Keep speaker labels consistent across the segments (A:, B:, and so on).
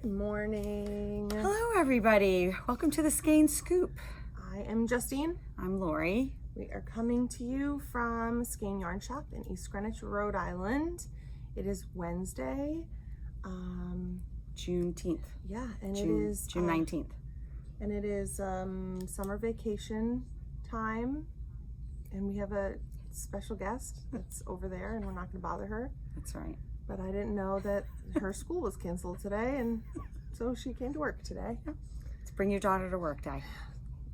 A: Good morning.
B: Hello, everybody. Welcome to the Skein Scoop.
A: I am Justine.
B: I'm Lori.
A: We are coming to you from Skein Yarn Shop in East Greenwich, Rhode Island. It is Wednesday.
B: Juneteenth.
A: Yeah, and
B: June,
A: it is
B: June 19th.
A: And it is summer vacation time, and we have a special guest that's over there, and we're not going to bother her.
B: That's right.
A: But I didn't know that her school was canceled today, and so she came to work today.
B: Let's bring your daughter to work day.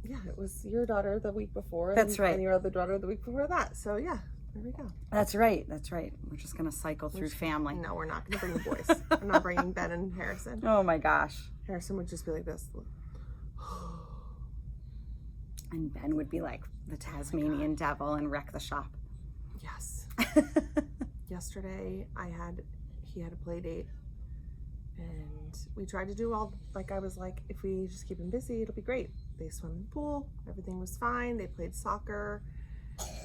A: Yeah, it was your daughter the week before.
B: That's right.
A: And your other daughter the week before that. So yeah, there we go.
B: That's right. That's right. We're just going to cycle through family.
A: No, we're not going to bring the boys. I'm not bringing Ben and Harrison.
B: Oh my gosh.
A: Harrison would just be like this.
B: And Ben would be like the Tasmanian devil and wreck the shop.
A: Yes. Yesterday he had a play date, and we tried to do all, like, I was like, if we just keep him busy, it'll be great. They swim in the pool, everything was fine. They played soccer,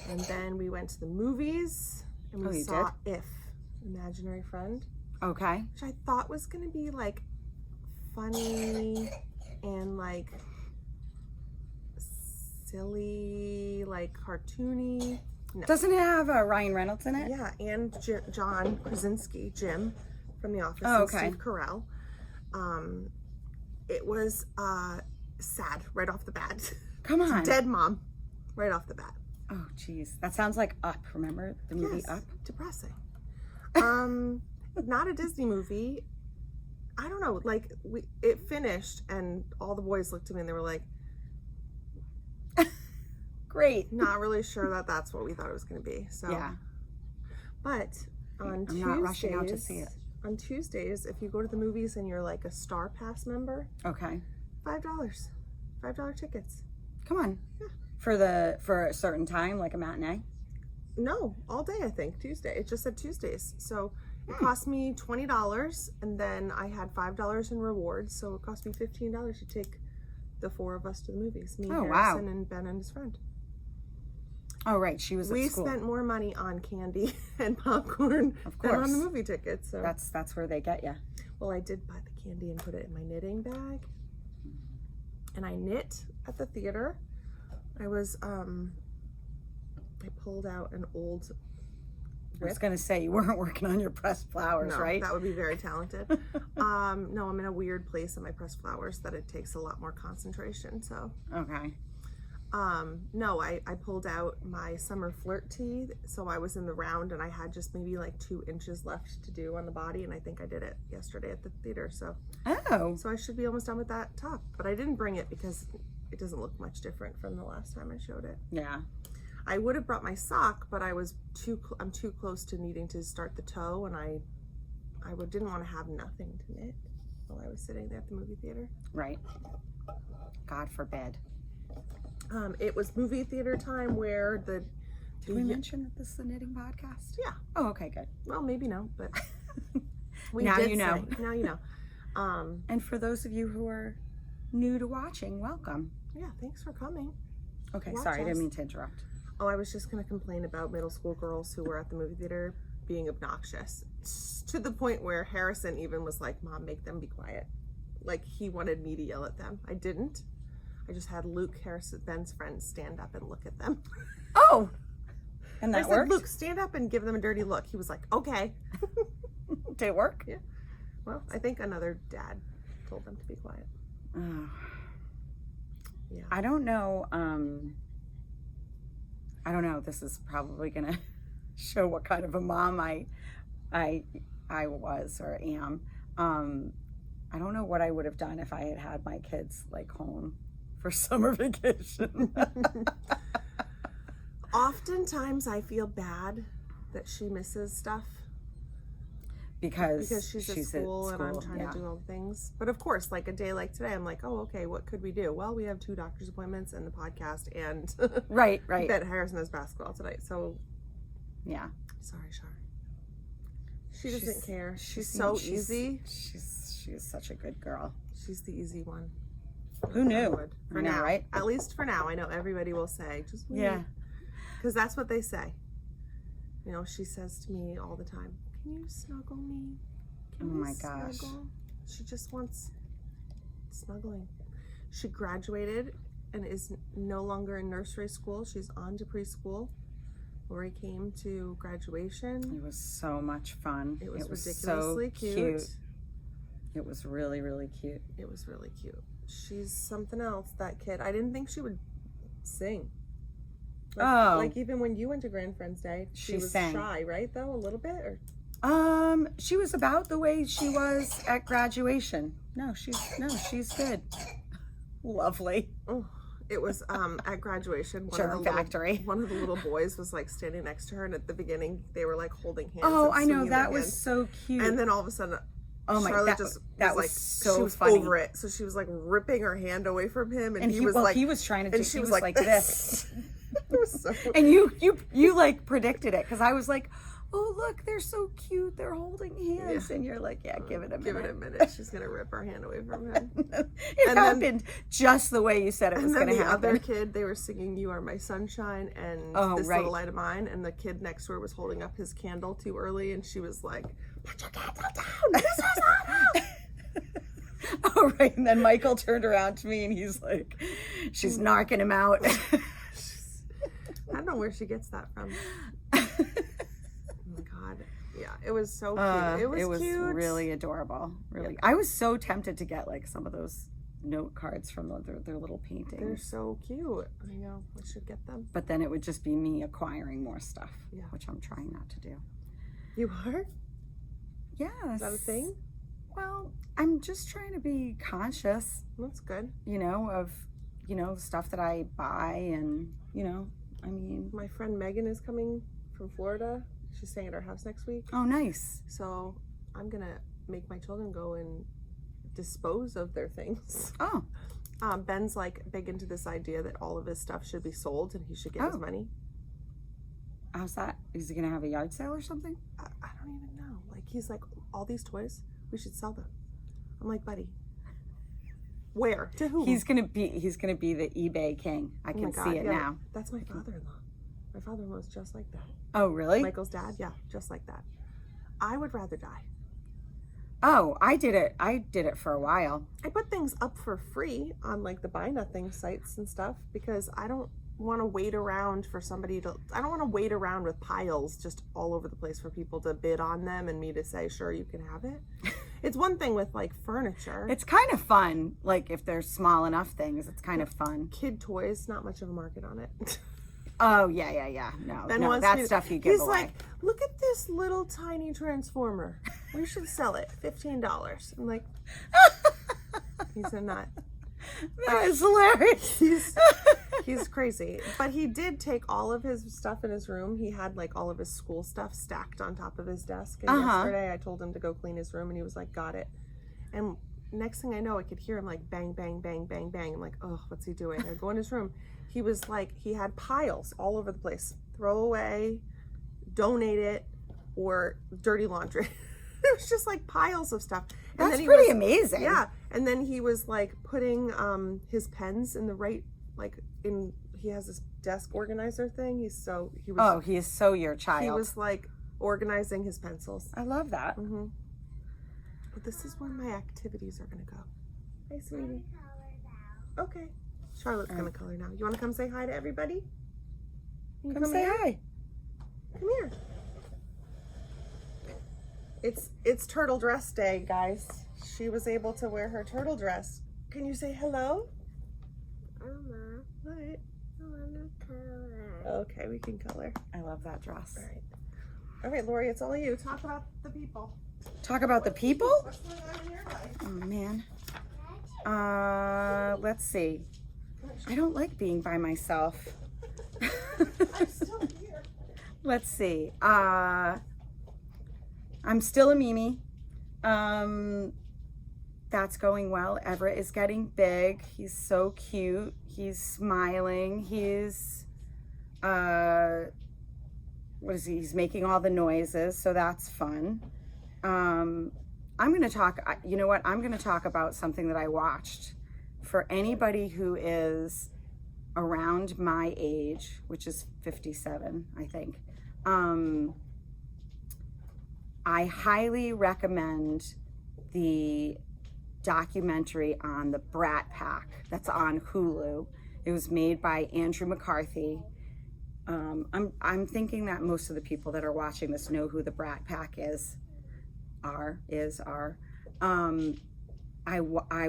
A: and then we went to the movies, and we saw If, Imaginary Friend.
B: Okay.
A: Which I thought was gonna be like funny and like silly, like cartoony. No.
B: Doesn't it have Ryan Reynolds in it?
A: Yeah, and John Krasinski, Jim from The Office,
B: Oh,
A: and
B: okay.
A: Steve Carell. It was sad right off the bat.
B: Come on.
A: Dead mom right off the bat.
B: Oh, geez. That sounds like Up. Remember the movie
A: Yes,
B: Up?
A: depressing. Not a Disney movie. I don't know. Like, it finished, and all the boys looked at me and they were like,
B: Great.
A: not really sure that that's what we thought it was going to be. So
B: Yeah.
A: But on
B: I'm not rushing out to see it.
A: On Tuesdays, if you go to the movies and you're like a Star Pass member,
B: Okay.
A: $5 tickets.
B: Come on.
A: Yeah.
B: For a certain time, like a matinee?
A: No, all day, I think. Tuesday. It just said Tuesdays. So it cost me $20, and then I had $5 in rewards, so it cost me $15 to take the four of us to the movies. Me, Harrison, and Ben and his friend.
B: Oh, right. She was at
A: We
B: school.
A: spent more money on candy and popcorn than on the movie tickets. So
B: That's where they get you.
A: well, I did buy the candy and put it in my knitting bag, and I knit at the theater. I pulled out an old
B: I was going to say, you weren't working on your pressed flowers,
A: no,
B: right?
A: That would be very talented. No, I'm in a weird place in my pressed flowers that it takes a lot more concentration. So
B: Okay.
A: no, I pulled out my summer flirt tee. So I was in the round, and I had just maybe like 2 inches left to do on the body, and I think I did it yesterday at the theater. So I should be almost done with that top, but I didn't bring it because it doesn't look much different from the last time I showed it.
B: Yeah.
A: I would have brought my sock, but I'm too close to needing to start the toe, and I didn't want to have nothing to knit while I was sitting there at the movie theater.
B: Right. God forbid.
A: It was movie theater time where
B: Did we mention that this is a knitting podcast?
A: Yeah.
B: Oh, okay, good.
A: Well, maybe no, but
B: Now you know.
A: Now you know.
B: And for those of you who are new to watching, welcome.
A: Yeah, thanks for coming.
B: Okay,
A: Watch
B: sorry, I
A: us.
B: didn't mean to interrupt.
A: Oh, I was just going to complain about middle school girls who were at the movie theater being obnoxious to the point where Harrison even was like, "Mom, make them be quiet." Like, he wanted me to yell at them. I didn't. I just had Luke, Harrison, Ben's friend, stand up and look at them.
B: Oh! And
A: I
B: that
A: said,
B: worked?
A: "Luke, stand up and give them a dirty look." He was like, "Okay."
B: Did it work?
A: Yeah. Well, I think another dad told them to be quiet.
B: Oh.
A: Yeah.
B: I don't know. This is probably going to show what kind of a mom I was or am. I don't know what I would have done if I had my kids like home for summer vacation.
A: Oftentimes I feel bad that she misses stuff
B: because
A: she's at school and I'm trying to do all the things. But of course, like a day like today, I'm like, oh, okay, what could we do? Well, we have 2 doctor's appointments and the podcast, and
B: right.
A: Bet Harrison has basketball tonight, so
B: yeah.
A: Sorry, Shar. She doesn't care. She's so easy.
B: She's such a good girl.
A: She's the easy one.
B: Who knew?
A: For now, right? At least for now. I know everybody will say, just wait.
B: Yeah.
A: Because that's what they say. You know, she says to me all the time, "Can you snuggle me?
B: Oh my gosh.
A: She just wants snuggling. She graduated and is no longer in nursery school. She's on to preschool. Lori came to graduation.
B: It was so much fun.
A: It was ridiculously
B: so
A: cute.
B: It was really, really cute.
A: It was really cute. She's something else, that kid. I didn't think she would sing. Like even when you went to Grand Friends Day, she was
B: sang.
A: Shy, right? Though a little bit, or
B: she was about the way she was at graduation. No, she's good. Lovely.
A: Oh, it was at graduation. One of the little boys was like standing next to her, and at the beginning they were like holding hands.
B: Oh, I know, that was so cute.
A: And then all of a sudden,
B: Charlotte that was like so
A: she was
B: funny.
A: over it. So she was like ripping her hand away from him, and he was
B: trying to do. She was like this.
A: It was so.
B: And you like predicted it, because I was like, oh look, they're so cute, they're holding hands, and you're like, yeah, give it a minute.
A: Give it a minute. She's gonna rip her hand away from him.
B: It happened just the way you said it was gonna happen.
A: And then the other kid, they were singing "You Are My Sunshine" and "This Little Light of Mine," and the kid next to her was holding up his candle too early, and she was like, "Put your candle down! This is awful!"
B: Oh right, and then Michael turned around to me and he's like, she's narking him out.
A: I don't know where she gets that from. God, yeah, it was so cute. It was cute.
B: Really adorable. Really,
A: yeah.
B: I was so tempted to get like some of those note cards from their little paintings.
A: They're so cute. I know, I should get them.
B: But then it would just be me acquiring more stuff,
A: yeah,
B: which I'm trying not to do.
A: You are?
B: Yes.
A: Is that a thing?
B: Well, I'm just trying to be conscious.
A: That's good.
B: Of stuff that I buy, and I mean,
A: my friend Megan is coming from Florida. She's staying at our house next week.
B: Oh, nice.
A: So I'm gonna make my children go and dispose of their things.
B: Oh.
A: Ben's like big into this idea that all of his stuff should be sold and he should get his money.
B: How's that? Is he gonna have a yard sale or something?
A: I don't even know. Like, he's like, all these toys, we should sell them. I'm like, buddy, where? To whom?
B: He's gonna be the eBay king. I can see it now.
A: That's my father-in-law. My father-in-law is just like that.
B: Oh, really?
A: Michael's dad, yeah, just like that. I would rather die.
B: Oh, I did it for a while.
A: I put things up for free on like the Buy Nothing sites and stuff, because I don't want to wait around for somebody to, I don't want to wait around with piles just all over the place for people to bid on them and me to say, sure, you can have it. It's one thing with like furniture.
B: It's kind of fun. Like if they're small enough things, it's kind of fun.
A: Kid toys, not much of a market on it.
B: Oh, yeah. No, that stuff you give away.
A: He's like, look at this little tiny transformer. We should sell it. $15. I'm like, he's a nut.
B: That is hilarious.
A: He's crazy. But he did take all of his stuff in his room. He had like all of his school stuff stacked on top of his desk. And yesterday I told him to go clean his room and he was like, got it. And next thing I know, I could hear him like bang, bang, bang, bang, bang. I'm like, oh, what's he doing? I go in his room. He was like, he had piles all over the place. Throw away, donate it, or dirty laundry. It was just like piles of stuff. And
B: That's pretty amazing.
A: Yeah. And then he was like putting his pens in the right, he has this desk organizer thing. He is so your child.
B: He
A: was like organizing his pencils.
B: I love that.
A: Mm-hmm. But this is where my activities are going to go. Hi, sweetie. Okay. Charlotte's going to color now. You want to come say hi to everybody?
B: Come say hi.
A: Come here. It's turtle dress day, guys. She was able to wear her turtle dress. Can you say hello?
C: Mama,
A: What?
C: I wanna color.
A: Okay, we can color.
B: I love that dress.
A: All right, Lori, it's all you. Talk about the people.
B: Talk about the people?
A: What's going on in your life?
B: Oh, man. Let's see. I don't like being by myself.
A: I'm still here.
B: Let's see. I'm still a Mimi. That's going well. Everett is getting big. He's so cute. He's smiling. He's he's making all the noises, so that's fun. I'm going to talk, you know what? I'm going to talk about something that I watched. For anybody who is around my age, which is 57, I think, I highly recommend the documentary on the Brat Pack that's on Hulu. It was made by Andrew McCarthy. I'm thinking that most of the people that are watching this know who the Brat Pack are. I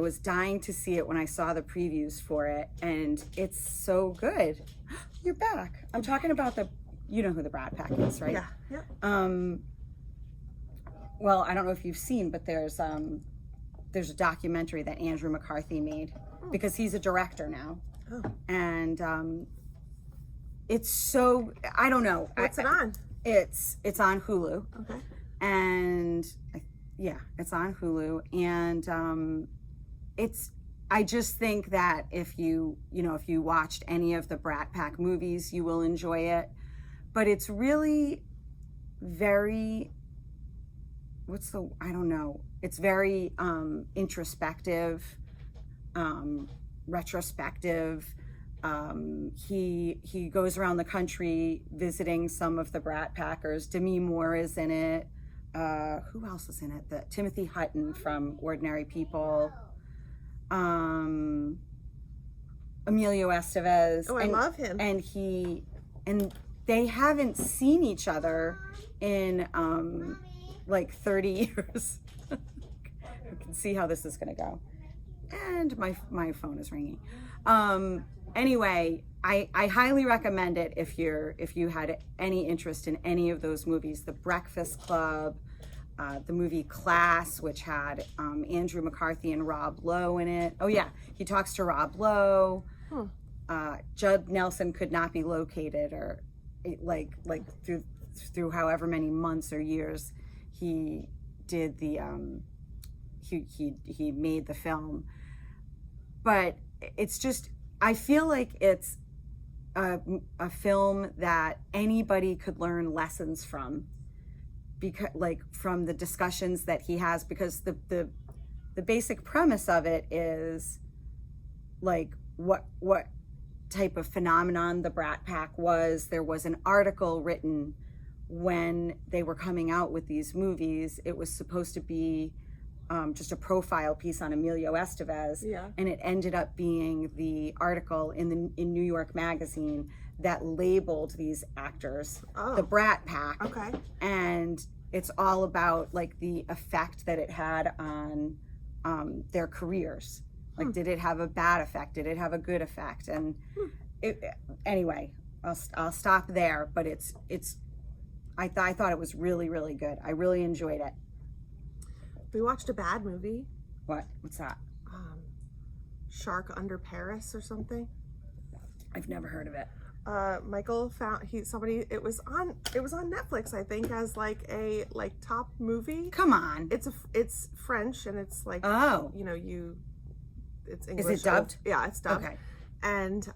B: was dying to see it when I saw the previews for it, and it's so good. You're back. I'm talking about you know who the Brat Pack is, right?
A: Yeah.
B: Well, I don't know if you've seen, but there's a documentary that Andrew McCarthy made because he's a director now.
A: Oh.
B: And it's so, I don't know.
A: What's it on?
B: It's on Hulu.
A: Okay.
B: And yeah, it's on Hulu. And I just think that if you watched any of the Brat Pack movies, you will enjoy it. But it's really very, it's very introspective, retrospective. He goes around the country visiting some of the Brat Packers. Demi Moore is in it. Who else is in it? Timothy Hutton from Ordinary People. Emilio Estevez.
A: Oh, I love him.
B: And they haven't seen each other in like 30 years. I can see how this is going to go. And my phone is ringing. Anyway, I highly recommend it if you had any interest in any of those movies. The Breakfast Club, the movie Class, which had Andrew McCarthy and Rob Lowe in it. Oh yeah, he talks to Rob Lowe. Judd Nelson could not be located, or like through however many months or years he did the he made the film. But it's just, I feel like it's a film that anybody could learn lessons from, because like from the discussions that he has, because the basic premise of it is like what type of phenomenon the Brat Pack was. There was an article written when they were coming out with these movies. It was supposed to be just a profile piece on Emilio Estevez, and it ended up being the article in New York Magazine that labeled these actors the Brat Pack.
A: Okay.
B: And it's all about like the effect that it had on their careers. Like, did it have a bad effect? Did it have a good effect? And anyway, I'll stop there. But I thought it was really, really good. I really enjoyed it.
A: We watched a bad movie.
B: What's that?
A: Shark Under Paris or something.
B: I've never heard of it.
A: Michael found it was on Netflix, I think, as like a top movie.
B: Come on.
A: It's French, and it's like, it's English.
B: Is it dubbed?
A: Yeah, it's dubbed.
B: Okay.
A: And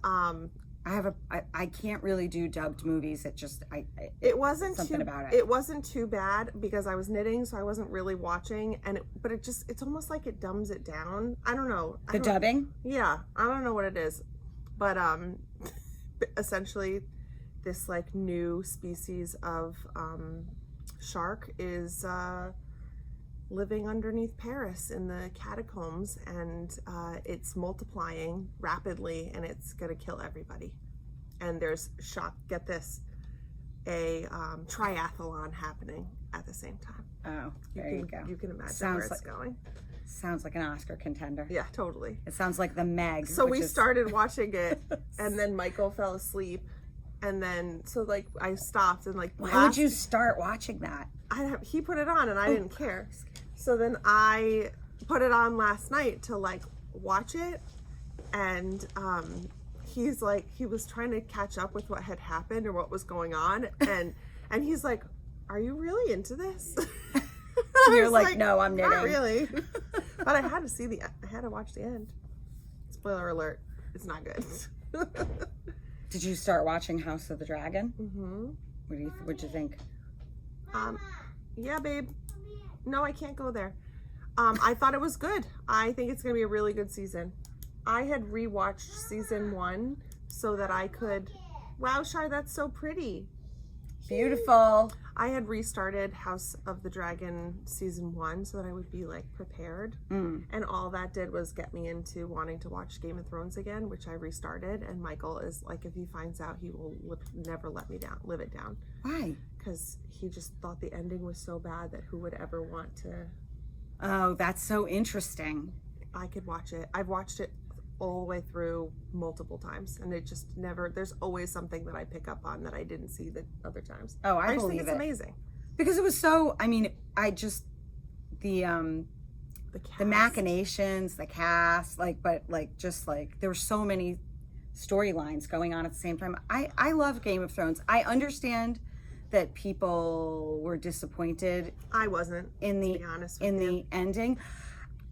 B: I can't really do dubbed movies.
A: It wasn't
B: something
A: too,
B: about it.
A: It wasn't too bad because I was knitting, so I wasn't really watching. But it's almost like it dumbs it down. I don't know.
B: Dubbing?
A: Yeah, I don't know what it is, but essentially, this like new species of shark is living underneath Paris in the catacombs, and it's multiplying rapidly, and it's gonna kill everybody. And there's get this, a triathlon happening at the same time.
B: Oh, there you go.
A: You can imagine where it's going.
B: Sounds like an Oscar contender.
A: Yeah, totally.
B: It sounds like The Meg.
A: So we started watching it, and then Michael fell asleep, and then I stopped and
B: Why would you start watching that?
A: He put it on, and I didn't care. So then I put it on last night to watch it, and he was trying to catch up with what had happened or what was going on, and he's like, "Are you really into this?"
B: You're like, "No, I'm knitting."
A: Not really. But I had to watch the end. Spoiler alert, it's not good.
B: Did you start watching House of the Dragon?
A: Mm-hmm.
B: What'd you think?
A: Yeah, babe. No, I can't go there. I thought it was good. I think it's going to be a really good season. I had rewatched season 1 so that I could... Wow, Shai, that's so pretty.
B: Beautiful.
A: I had restarted House of the Dragon season 1 so that I would be like prepared. And all that did was get me into wanting to watch Game of Thrones again, which I restarted. And Michael is like, if he finds out, he will never let me down, live it down.
B: Why?
A: Because he just thought the ending was so bad that who would ever want to.
B: Oh, that's so interesting.
A: I could watch it. I've watched it all the way through multiple times, and it just never, there's always something that I pick up on that I didn't see the other times.
B: Oh, I
A: just
B: believe
A: think it's amazing.
B: Because it was so, I mean, I just, the machinations, the cast, like, but like, just like, there were so many storylines going on at the same time. I love Game of Thrones. I understand that people were disappointed.
A: I wasn't,
B: in the,
A: to be honest with
B: in
A: you.
B: the ending.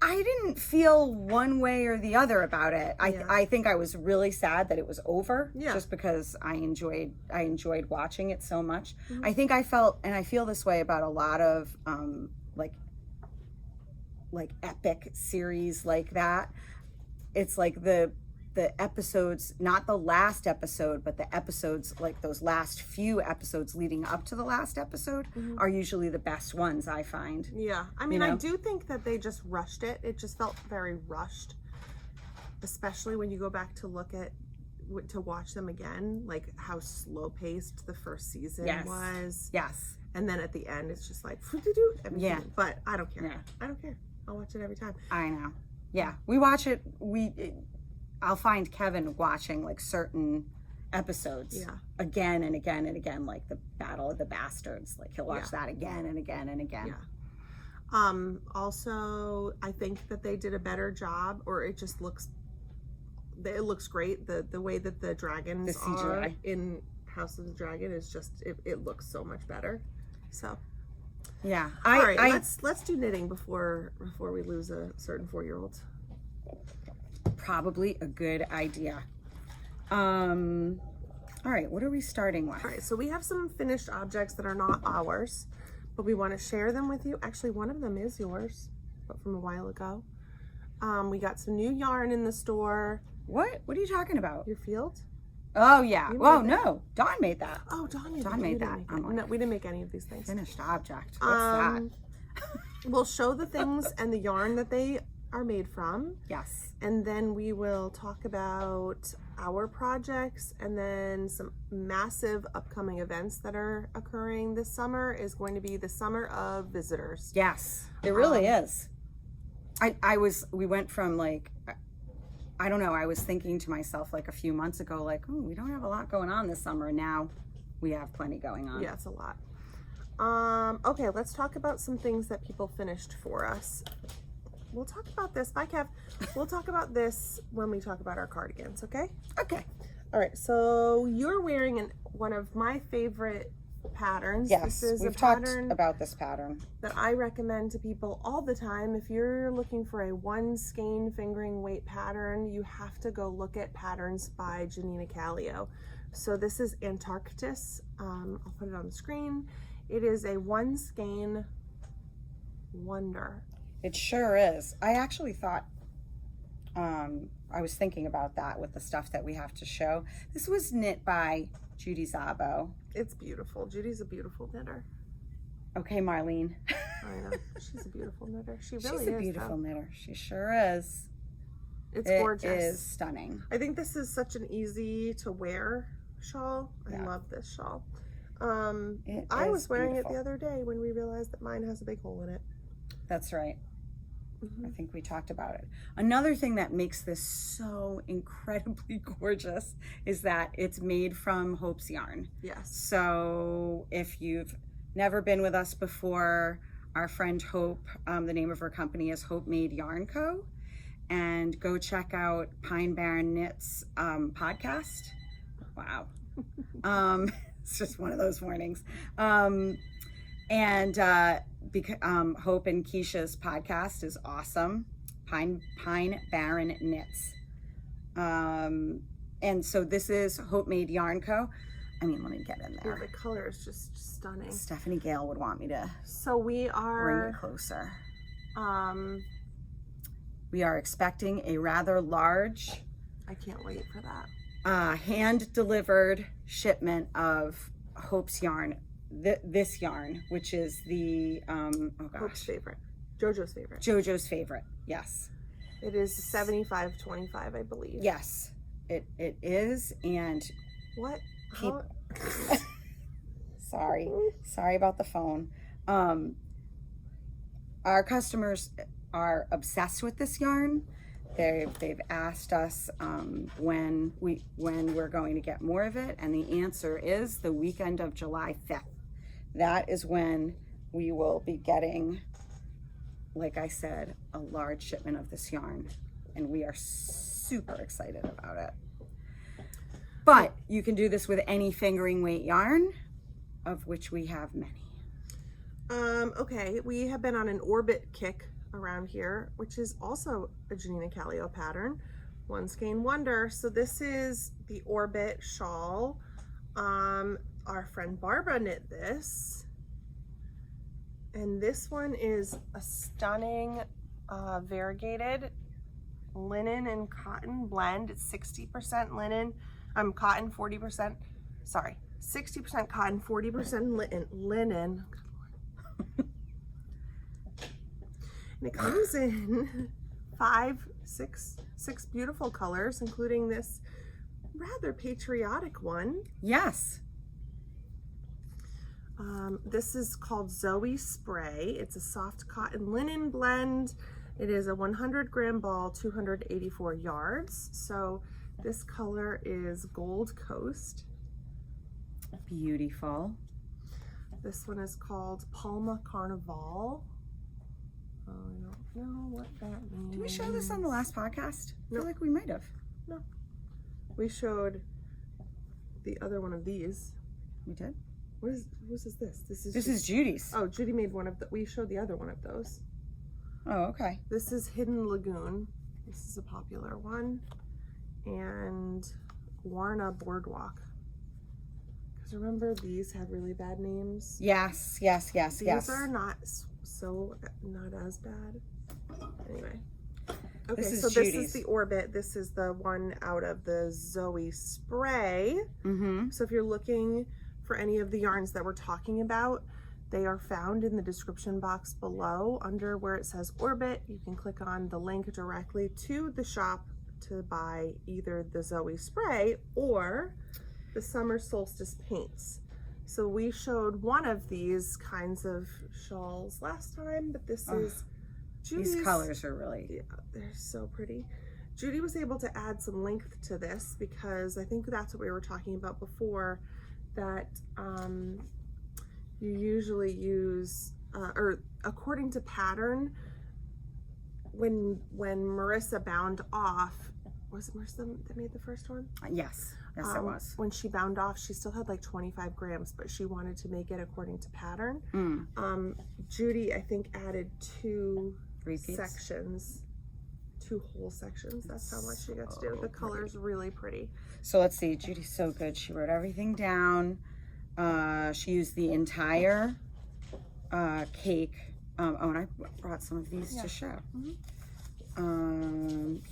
B: I didn't feel one way or the other about it. I think I was really sad that it was over, just because I enjoyed watching it so much. I think I felt, and I feel this way about a lot of like epic series like that. It's like the episodes, not the last episode, but the episodes, like those last few episodes leading up to the last episode are usually the best ones, I find.
A: Yeah. I mean, I do think that they just rushed it. It just felt very rushed, especially when you go back to look at, to watch them again, like how slow paced the first season was. Yes. And then at the end, it's just like, yeah. But I don't care. Yeah. I don't care. I'll watch it every time.
B: I know. Yeah. We watch it. I'll find Kevin watching like certain episodes again and again and again, like the Battle of the Bastards. Like he'll watch that again and again and again.
A: Yeah. Also, I think that they did a better job, or it just looks great. The way that the dragons are in House of the Dragon is just, it looks so much better. So
B: yeah.
A: All right, let's do knitting before we lose a certain 4-year-old.
B: Probably a good idea. All right, what are we starting with?
A: All right, so we have some finished objects that are not ours, but we want to share them with you. Actually, one of them is yours, but from a while ago. We got some new yarn in the store.
B: What are you talking about?
A: Your field?
B: Oh yeah. Oh no, Dawn made that.
A: Oh, Dawn
B: made that.
A: No, we didn't make any of these things.
B: Finished object. What's that?
A: We'll show the things and the yarn that they are made from.
B: Yes.
A: And then we will talk about our projects, and then some massive upcoming events that are occurring this summer is going to be the Summer of Visitors.
B: Yes, it really is. We went from like, I don't know, I was thinking to myself like a few months ago, like, oh, we don't have a lot going on this summer, and now we have plenty going on.
A: Yeah, it's a lot. Okay, let's talk about some things that people finished for us. We'll talk about this. Bye, Kev. We'll talk about this when we talk about our cardigans, okay?
B: Okay.
A: All right, so you're wearing one of my favorite patterns.
B: Yes,
A: this is
B: we've talked about this pattern
A: that I recommend to people all the time. If you're looking for a one skein fingering weight pattern, you have to go look at Patterns by Janina Callio. So this is Antarctis. I'll put it on the screen. It is a one skein wonder.
B: It sure is. I actually thought, I was thinking about that with the stuff that we have to show. This was knit by Judy Szabo.
A: It's beautiful. Judy's a beautiful knitter.
B: Okay, Marlene.
A: I know. She's a beautiful knitter. She's
B: a beautiful knitter. She sure is.
A: It's gorgeous.
B: It is stunning.
A: I think this is such an easy to wear shawl. I love this shawl. I was wearing it the other day when we realized that mine has a big hole in it.
B: That's right. I think we talked about it. Another thing that makes this so incredibly gorgeous is that it's made from Hope's yarn.
A: Yes.
B: So if you've never been with us before, our friend Hope, the name of her company is Hope Made Yarn Co. And go check out Pine Barren Knits podcast. Wow. It's just one of those mornings. Hope and Keisha's podcast is awesome. Pine Barren Knits. And so this is Hope Made Yarn Co. I mean, let me get in there.
A: Yeah, the color is just stunning.
B: Stephanie Gale would want me to
A: bring
B: it closer. We are expecting a rather large,
A: I can't wait for that,
B: hand-delivered shipment of Hope's yarn this yarn, which is the
A: Hope's favorite. JoJo's favorite.
B: JoJo's favorite. Yes.
A: It is 75-25, I believe.
B: Yes, it is. And
A: What?
B: keep
A: How-
B: sorry about the phone. Our customers are obsessed with this yarn. They've asked us when we're going to get more of it, and the answer is the weekend of July 5th. That is when we will be getting, like I said, a large shipment of this yarn, and we are super excited about it. But you can do this with any fingering weight yarn, of which we have many.
A: Okay, we have been on an Orbit kick around here, which is also a Janina Callio pattern, One Skein Wonder. So this is the Orbit shawl. Our friend Barbara knit this, and this one is a stunning variegated linen and cotton blend. It's 60% linen, cotton, 40%, sorry, 60% cotton, 40% linen. And it comes in six beautiful colors, including this rather patriotic one.
B: Yes.
A: This is called Zoe Spray. It's a soft cotton linen blend. It is a 100-gram ball, 284 yards. So this color is Gold Coast.
B: Beautiful.
A: This one is called Palma Carnival. I don't know what that means.
B: Did we show this on the last podcast? I
A: No.
B: feel like we might have.
A: No. We showed the other one of these.
B: We did?
A: Whose is this?
B: This is Judy's.
A: Oh, Judy made one of the, we showed the other one of those.
B: Oh, okay.
A: This is Hidden Lagoon. This is a popular one. And Warna Boardwalk. Because remember, these had really bad names.
B: Yes.
A: These are not not as bad. Anyway. Okay,
B: This is
A: so
B: Judy's.
A: this is the Orbit. This is the one out of the Zoe Spray.
B: Mm-hmm.
A: So if you're looking for any of the yarns that we're talking about, they are found in the description box below under where it says Orbit. You can click on the link directly to the shop to buy either the Zoe Spray or the Summer Solstice paints. So we showed one of these kinds of shawls last time, but this is Judy's.
B: These colors are really...
A: Yeah, they're so pretty. Judy was able to add some length to this because I think that's what we were talking about before, that you usually use, or according to pattern, when Marissa bound off, was it Marissa that made the first one?
B: Yes, it was.
A: When she bound off, she still had like 25 grams, but she wanted to make it according to pattern. Judy, I think, added two
B: Repeats?
A: sections, two whole sections. That's how much she got to do. The color's really pretty.
B: So let's see. Judy's so good. She wrote everything down. She used the entire cake. Oh, and I brought some of these to show.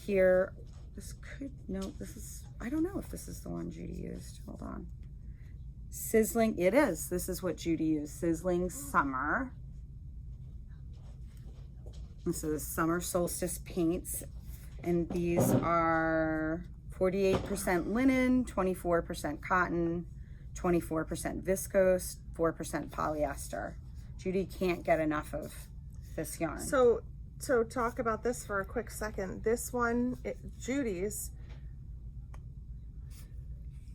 B: Here, this could, no, this is, I don't know if this is the one Judy used. Hold on. Sizzling, it is. This is what Judy used. Sizzling Summer. This is Summer Solstice paints. And these are 48% linen, 24% cotton, 24% viscose, 4% polyester. Judy can't get enough of this yarn.
A: So talk about this for a quick second. This one, Judy's.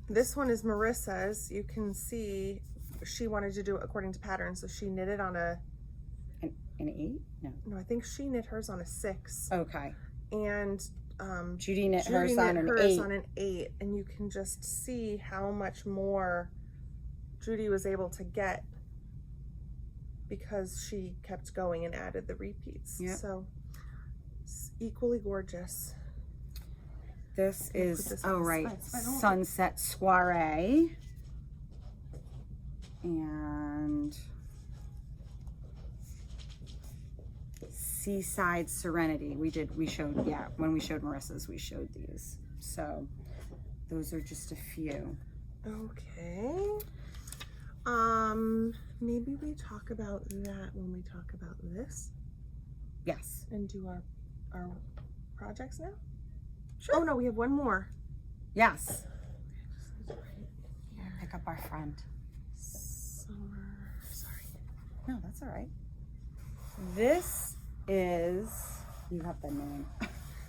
A: This one is Marissa's. You can see she wanted to do it according to pattern, so she knit it on a...
B: An 8?
A: No, I think she knit hers on a 6.
B: Okay.
A: And
B: Judy knit
A: Judy
B: hers on
A: knit
B: an
A: hers
B: 8.
A: on an 8, and you can just see how much more Judy was able to get because she kept going and added the repeats.
B: Yep.
A: So it's equally gorgeous.
B: This is,
A: this
B: oh
A: on the
B: right,
A: side.
B: Sunset Soiree. And Seaside Serenity. We showed, yeah, when we showed Marissa's, we showed these. So those are just a few.
A: Okay. Maybe we talk about that when we talk about this
B: Yes.
A: and do our projects now.
B: Sure.
A: Oh no, we have one more.
B: Yes. Pick up our friend.
A: Summer. Sorry.
B: No, that's all right. This is, you have the name.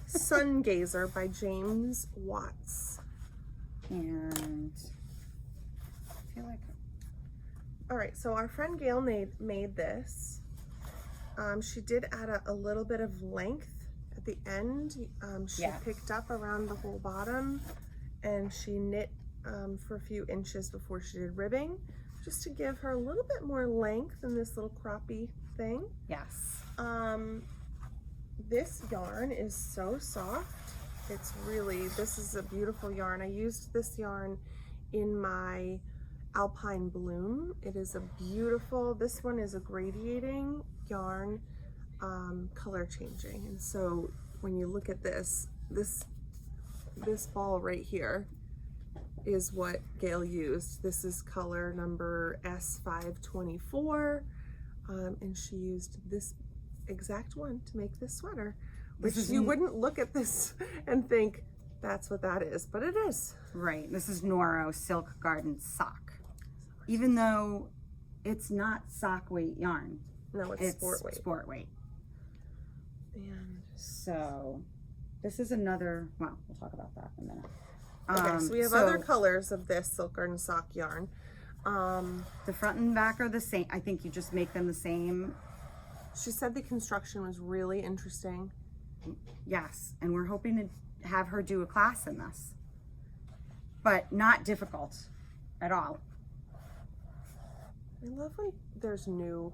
A: Sun Gazer by James Watts.
B: And I feel like,
A: All right, so our friend Gail made this. She did add a little bit of length at the end. She picked up around the whole bottom, and she knit for a few inches before she did ribbing, just to give her a little bit more length in this little croppy thing.
B: yes.
A: This yarn is so soft. This is a beautiful yarn. I used this yarn in my Alpine Bloom. It is a beautiful, this one is a gradiating yarn, color changing. And so when you look at this ball right here is what Gail used. This is color number S524, and she used this exact one to make this sweater, which you wouldn't look at this and think that's what that is, but it is.
B: Right. This is Noro Silk Garden Sock. Even though it's not sock weight yarn.
A: No, it's sport weight.
B: Sport weight.
A: And
B: so this is another, well, we'll talk about that in a minute.
A: okay, so we have other colors of this Silk Garden Sock yarn.
B: The front and back are the same. I think you just make them the same.
A: She said the construction was really interesting.
B: Yes, and we're hoping to have her do a class in this, but not difficult at all.
A: I love when there's new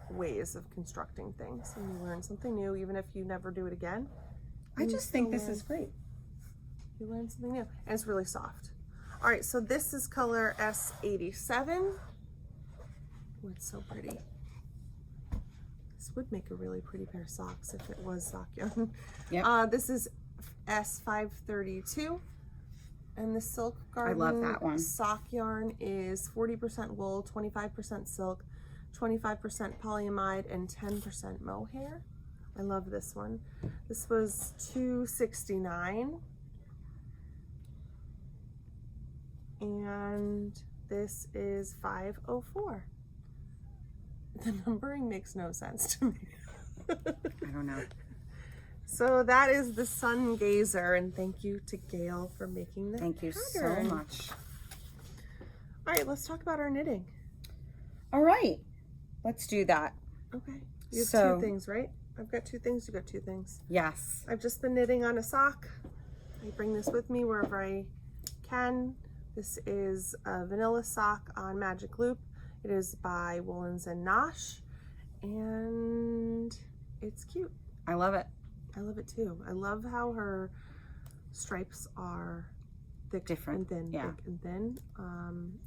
A: ways of constructing things and you learn something new, even if you never do it again.
B: I just think this is great.
A: You learn something new, and it's really soft. All right, so this is color S87. Oh, it's so pretty. This would make a really pretty pair of socks if it was sock yarn.
B: Yep.
A: This is S532, and the Silk Garden
B: I love that one.
A: sock yarn is 40% wool, 25% silk, 25% polyamide, and 10% mohair. I love this one. This was $269, and this is $504. The numbering makes no sense to me.
B: I don't know.
A: So that is the Sun Gazer, and thank you to Gail for making that.
B: Thank you
A: pattern.
B: so much.
A: All right, let's talk about our knitting.
B: All right, let's do that.
A: Okay. You have
B: So-
A: 2 things, right? I've got 2 things, you got 2 things.
B: Yes.
A: I've just been knitting on a sock. I bring this with me wherever I can. This is a vanilla sock on Magic Loop. It is by Woolens and Nosh, and it's cute.
B: I love it.
A: I love it too. I love how her stripes are thick
B: Different,
A: and thin,
B: yeah.
A: thick and thin.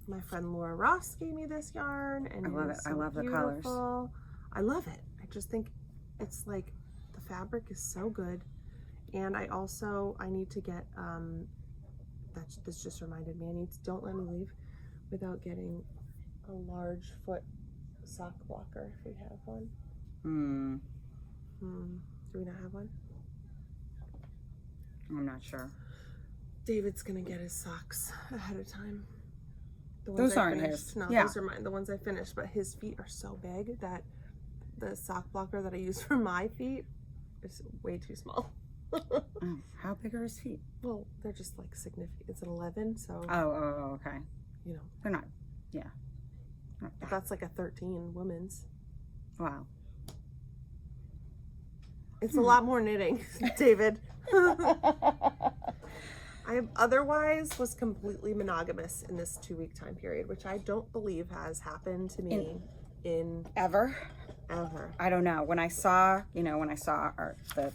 A: My friend Laura Ross gave me this yarn, and
B: I love
A: is
B: it. I
A: so
B: love the colors.
A: beautiful. I love it. I just think it's like the fabric is so good, and I need to get this just reminded me. Don't let me leave without getting a large foot sock blocker if we have one. Do we not have one?
B: I'm not sure.
A: David's gonna get his socks ahead of time. The ones
B: Those
A: I
B: aren't
A: finished.
B: his.
A: No,
B: Yeah.
A: those are mine. The ones I finished, but his feet are so big that the sock blocker that I use for my feet is way too small.
B: Oh, how big are his feet?
A: Well, they're just like significant. It's an 11, so
B: Oh, okay.
A: you know.
B: They're not, yeah. Not
A: But
B: that.
A: that's like a 13 women's.
B: Wow.
A: It's a lot more knitting, David. I otherwise was completely monogamous in this 2-week time period, which I don't believe has happened to me in
B: Ever?
A: ever.
B: I don't know. When I saw the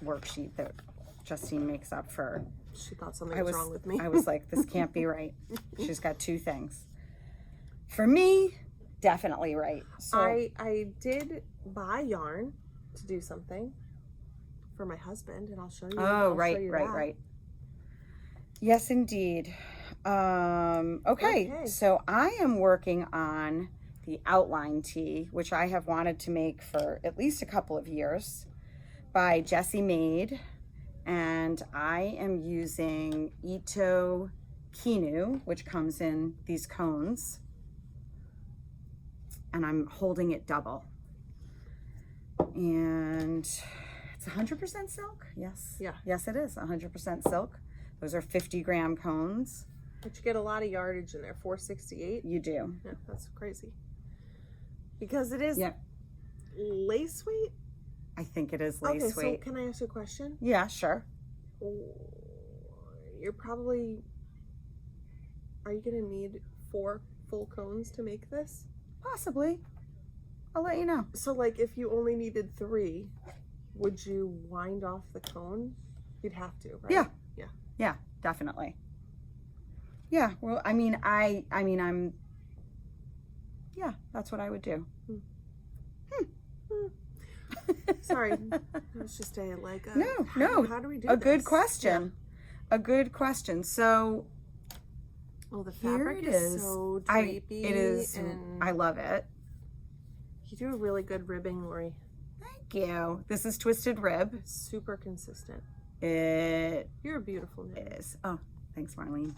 B: worksheet that Justine makes up for,
A: She thought something was wrong with me.
B: I was like, this can't be right. She's got 2 things. For me, definitely right. So
A: I did buy yarn to do something for my husband, and I'll show you.
B: oh,
A: I'll show
B: right.
A: you that.
B: Yes, indeed. Okay, so I am working on the outline tee, which I have wanted to make for at least a couple of years, by Jessie Made, and I am using Ito Kinu, which comes in these cones, and I'm holding it double. And it's 100% silk. Yes.
A: Yeah.
B: Yes, it is 100% silk. Those are 50-gram cones.
A: But you get a lot of yardage in there, 468.
B: You do.
A: Yeah, that's crazy. Because it is
B: Yeah.
A: lace weight?
B: I think it is lace
A: okay,
B: weight.
A: so can I ask you a question?
B: Yeah, sure.
A: You're probably... Are you going to need 4 full cones to make this?
B: Possibly. I'll let you know.
A: So, like, if you only needed 3, would you wind off the cone? You'd have to, right?
B: Yeah.
A: Yeah.
B: Yeah, definitely. Yeah, well, yeah, that's what I would do.
A: Sorry, it was just a, like,
B: No,
A: how do we do
B: a
A: this?
B: good question. Yeah. A good question. So,
A: well, the
B: here
A: fabric
B: it
A: is so drapey.
B: It is,
A: and
B: I love it.
A: you do a really good ribbing, Lori.
B: Thank you. This is twisted rib.
A: It's super consistent.
B: It
A: You're a beautiful knitter.
B: is. Oh, thanks, Marlene.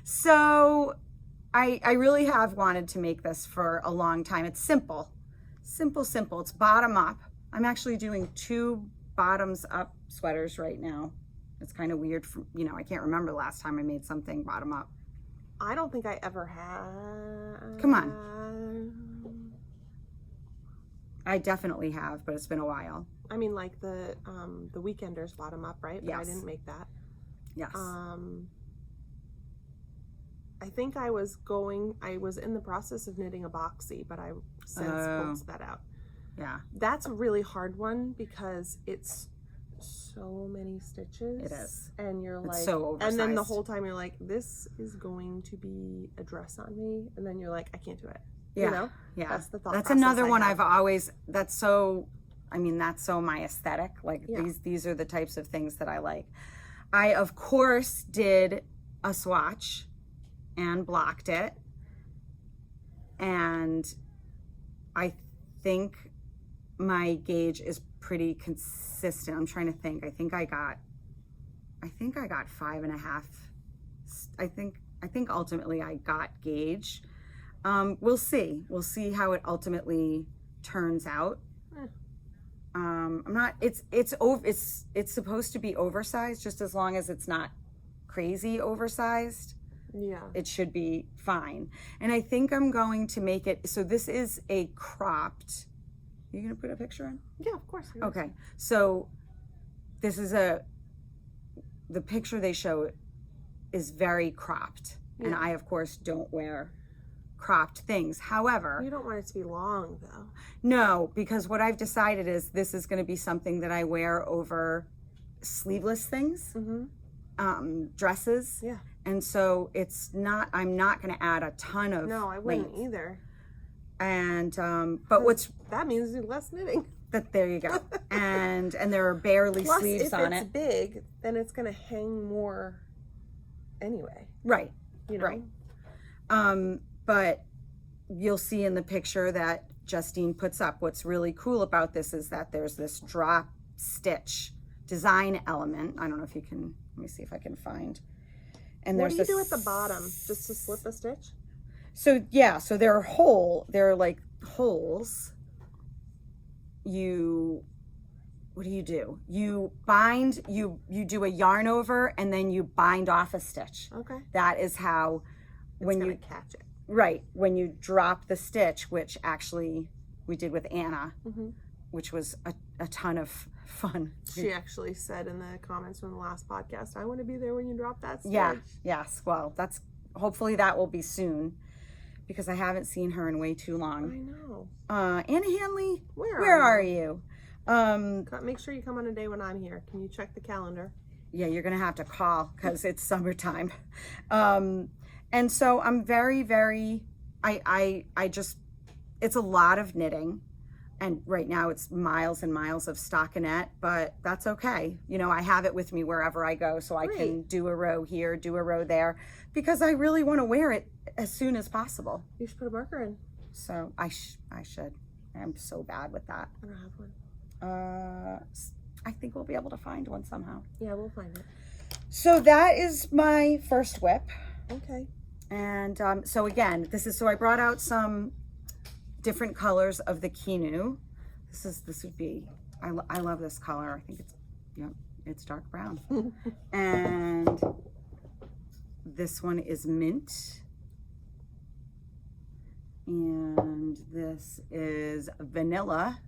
B: So I really have wanted to make this for a long time. It's simple. Simple. It's bottom up. I'm actually doing 2 bottoms up sweaters right now. It's kind of weird. I can't remember the last time I made something bottom up.
A: I don't think I ever had.
B: Come on. I definitely have, but it's been a while.
A: I mean, like the Weekenders bottom up, right? But
B: Yes.
A: I didn't make that.
B: Yes.
A: I think I was in the process of knitting a boxy, but I since pulled that out.
B: Yeah.
A: That's a really hard one because it's so many stitches.
B: It is.
A: And you're
B: It's
A: like,
B: so
A: and then the
B: oversized.
A: whole time you're like, this is going to be a dress on me. And then you're like, I can't do it.
B: Yeah.
A: You know?
B: Yeah.
A: That's the thought
B: That's
A: process
B: another
A: I
B: one
A: have.
B: I've always, that's so my aesthetic. Like
A: Yeah.
B: these are the types of things that I like. I, of course, did a swatch and blocked it. And I think my gauge is pretty consistent. I'm trying to think. I think I got 5.5. I think ultimately I got gauge. We'll see. We'll see how it ultimately turns out. I'm not. It's supposed to be oversized, just as long as it's not crazy oversized.
A: Yeah.
B: It should be fine. And I think I'm going to make it. So this is a cropped. You gonna put a picture in?
A: Yeah, of course.
B: Okay. So this is the picture they show is very cropped, and
A: Yeah.
B: I of course don't wear cropped things. However,
A: You don't want it to be long, though.
B: no, because what I've decided is this is going to be something that I wear over sleeveless things, dresses.
A: Yeah.
B: And so I'm not going to add a ton of
A: No, I wouldn't
B: length.
A: either.
B: And, but
A: That means do less knitting.
B: there you go. and there are barely
A: Plus,
B: sleeves
A: if
B: on
A: it's
B: it.
A: big, then it's going to hang more anyway.
B: Right.
A: You know?
B: Right. But you'll see in the picture that Justine puts up, what's really cool about this is that there's this drop stitch design element. I don't know if you can, let me see if I can find. And
A: What
B: there's
A: do you do
B: this-
A: at the bottom? Just to slip a stitch?
B: So there are like holes. What do? You bind, you do a yarn over, and then you bind off a stitch.
A: Okay.
B: That is how, when
A: It's
B: you,
A: gonna catch it.
B: right, when you drop the stitch, which actually we did with Anna,
A: Mm-hmm.
B: which was a ton of fun.
A: She actually said in the comments from the last podcast, I want to be there when you drop that stitch.
B: Yeah, yes. Well, hopefully that will be soon, because I haven't seen her in way too
A: I
B: long.
A: know.
B: Anna Hanley,
A: Where
B: are you?
A: Make sure you come on a day when I'm here. Can you check the calendar?
B: Yeah, you're gonna have to call because it's summertime. And so I'm very, very, I just, it's a lot of knitting. and right now it's miles and miles of stockinette, but that's okay. You know, I have it with me wherever I go, so I can do a row here, do a row there, because I really want to wear it as soon as possible.
A: You should put a marker in.
B: So I should. I'm so bad with that.
A: I don't have one.
B: I think we'll be able to find one somehow.
A: Yeah, we'll find it.
B: So that is my first whip.
A: Okay.
B: And so again, so I brought out some different colors of the Kinu. This would be, I love this color. I think it's dark brown. And this one is mint. And this is vanilla,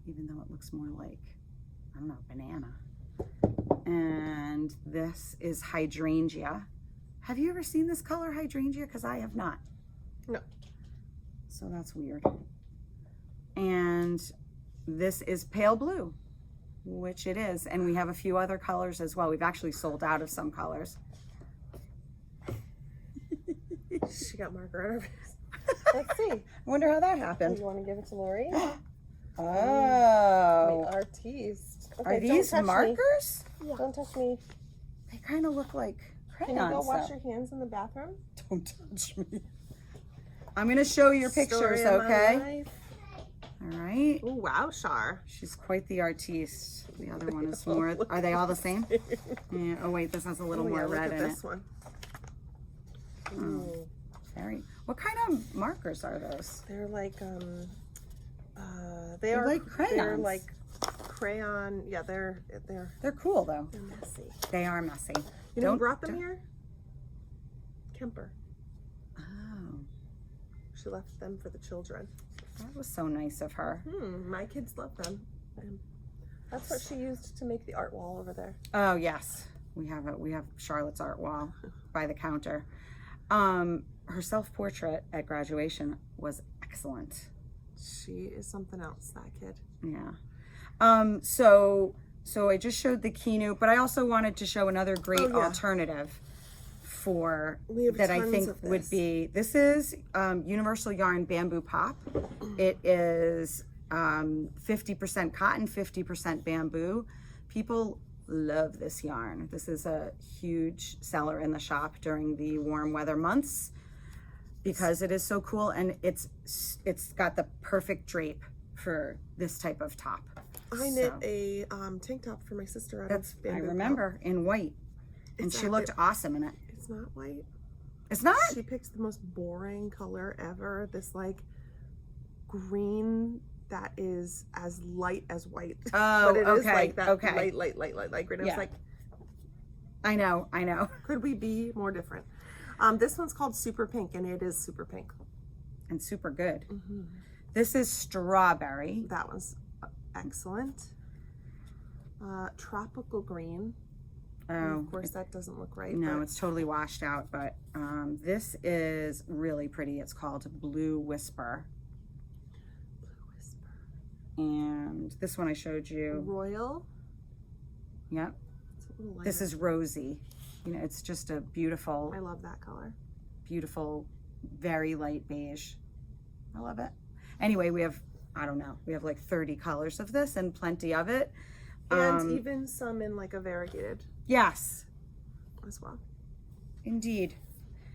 B: even though it looks more like, I don't know, banana. And this is hydrangea. Have you ever seen this color, hydrangea? Because I have not.
A: No.
B: So that's weird. And this is pale blue, which it is. And we have a few other colors as well. We've actually sold out of some colors.
A: She got marker on her face. Let's see.
B: I wonder how that happened.
A: You want to give it to Lori?
B: Oh.
A: My artiste. Okay,
B: Are these markers?
A: Me. Don't touch me.
B: They kind of look like crayons.
A: Can you go wash
B: though.
A: your hands in the bathroom?
B: Don't touch me. I'm going to show your pictures, okay? All right.
A: Oh, wow, Shar.
B: She's quite the artiste. The other one is more. Are they all the same? Yeah. Oh, wait, this has a little more red in
A: this
B: it.
A: one.
B: Oh, very. What kind of markers are those?
A: They're like,
B: They're like crayons.
A: They're like crayon. Yeah, they're
B: cool though.
A: They're messy.
B: They are messy.
A: You know who brought them here? Kemper.
B: Oh.
A: She left them for the children.
B: That was so nice of her.
A: My kids love them. And that's what she used to make the art wall over there.
B: Oh yes, we have Charlotte's art wall by the counter. Her self-portrait at graduation was excellent.
A: She is something else, that kid.
B: Yeah. So I just showed the Kinu, but I also wanted to show another great alternative for that I think would be. This is Universal Yarn Bamboo Pop. It is 50% cotton, 50% bamboo. People love this yarn. This is a huge seller in the shop during the warm weather months because it is so cool, and it's got the perfect drape for this type of top.
A: I knit a tank top for my sister out of bamboo.
B: I remember in white, and she looked awesome in it.
A: It's not white.
B: It's not?
A: She picks the most boring color ever. This like green that is as light as white.
B: Oh,
A: but it
B: okay.
A: is like that
B: okay.
A: light green.
B: Yeah.
A: It's like,
B: I know.
A: could we be more different? This one's called Super Pink, and it is super pink.
B: And super good. This is strawberry.
A: That one's excellent. Tropical green.
B: Oh,
A: and of course, that doesn't look right.
B: No, it's totally washed out, but this is really pretty. It's called Blue Whisper. And this one I showed you.
A: Royal.
B: Yep. This is rosy. You know, it's just a beautiful.
A: I love that color.
B: Beautiful, very light beige. I love it. Anyway, we have like 30 colors of this and plenty of it.
A: And even some in like a variegated.
B: Yes.
A: As well.
B: Indeed.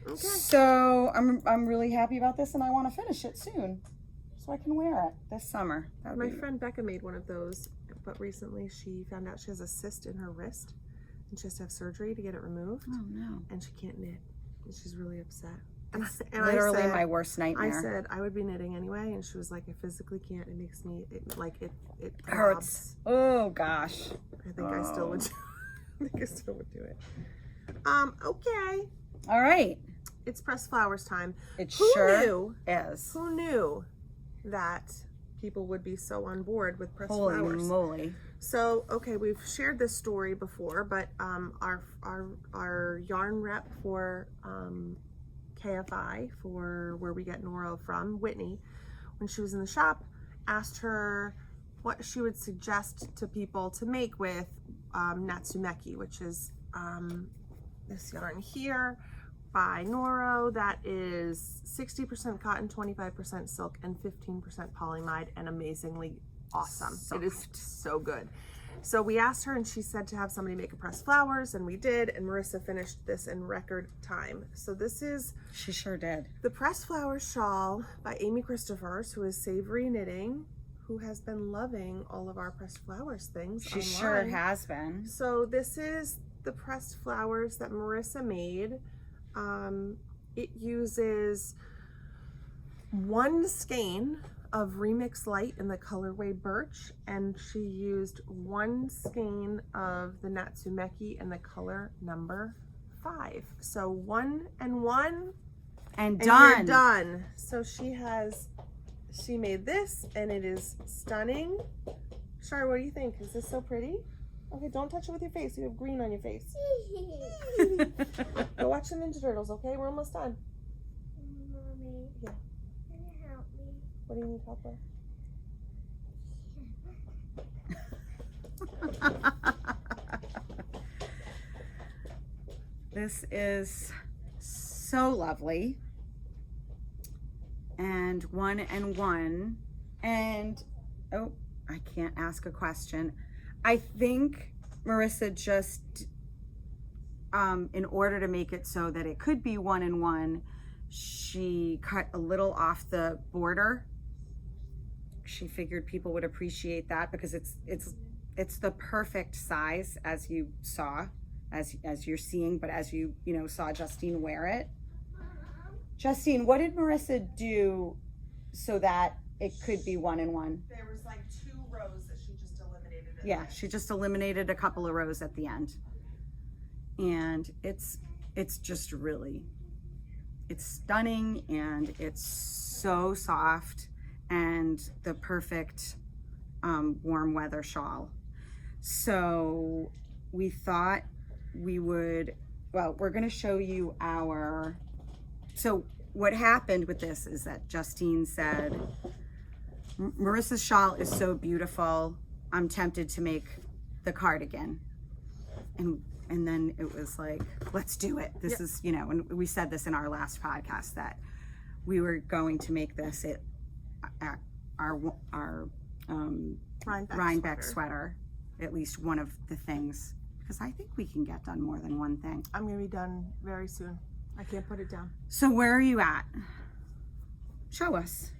A: Okay.
B: So I'm really happy about this, and I want to finish it soon, so I can wear it this summer.
A: My friend Becca made one of those, but recently she found out she has a cyst in her wrist, and she has to have surgery to get it removed.
B: Oh no!
A: And she can't knit, and she's really upset.
B: And literally I said, my worst nightmare.
A: I said I would be knitting anyway, and she was like, "I physically can't. It makes me it
B: hurts." Oh gosh!
A: I think I still would. I think I still would do it. Okay.
B: All right.
A: It's Press Flowers time.
B: It
A: Who
B: sure
A: knew,
B: is.
A: Who knew that people would be so on board with Press
B: Holy
A: Flowers?
B: moly!
A: So, okay, we've shared this story before, but our yarn rep for KFI, for where we get Noro from, Whitney, when she was in the shop, asked her what she would suggest to people to make with Natsumeki, which is this yarn here by Noro that is 60% cotton, 25% silk, and 15% polyamide, and amazingly awesome.
B: Soft.
A: It is so good. So we asked her and she said to have somebody make a pressed flowers, and we did, and Marissa finished this in record time. So this is
B: She sure did.
A: the pressed flowers shawl by Amy Christophers, who is Savory Knitting, who has been loving all of our pressed flowers things
B: She
A: online.
B: sure has been.
A: So this is the pressed flowers that Marissa made. It uses one skein of Remix Light in the colorway Birch, and she used one skein of the Natsumeki in the color number 5. So 1 and 1
B: And
A: and
B: done.
A: you're done. So she made this, and it is stunning. Shari, what do you think? Is this so pretty? Okay, don't touch it with your face. You have green on your face. Go watch the Ninja Turtles, okay? We're almost done.
C: Mommy,
A: Yeah.
C: can you help me?
A: What do you need help with?
B: This is so lovely. And 1 and 1. And, oh, I can't ask a question. I think Marissa just, in order to make it so that it could be 1 and 1, she cut a little off the border. She figured people would appreciate that because it's the perfect size, as you saw, as you're seeing, but as you saw Justine wear it. Justine, what did Marissa do so that it could be 1 and 1?
A: There was like 2 rows that she just eliminated.
B: Yeah, she just eliminated a couple of rows at the end. And it's just really, it's stunning, and it's so soft, and the perfect warm weather shawl. So we thought we would, well, we're going to show you so what happened with this is that Justine said, Marissa's shawl is so beautiful, I'm tempted to make the cardigan. And then it was like, let's do it. This is, and we said this in our last podcast that we were going to make this at our Rhinebeck sweater, at least one of the things, because I think we can get done more than one thing.
A: I'm going to be done very soon. I can't put it down.
B: So where are you at? Show us.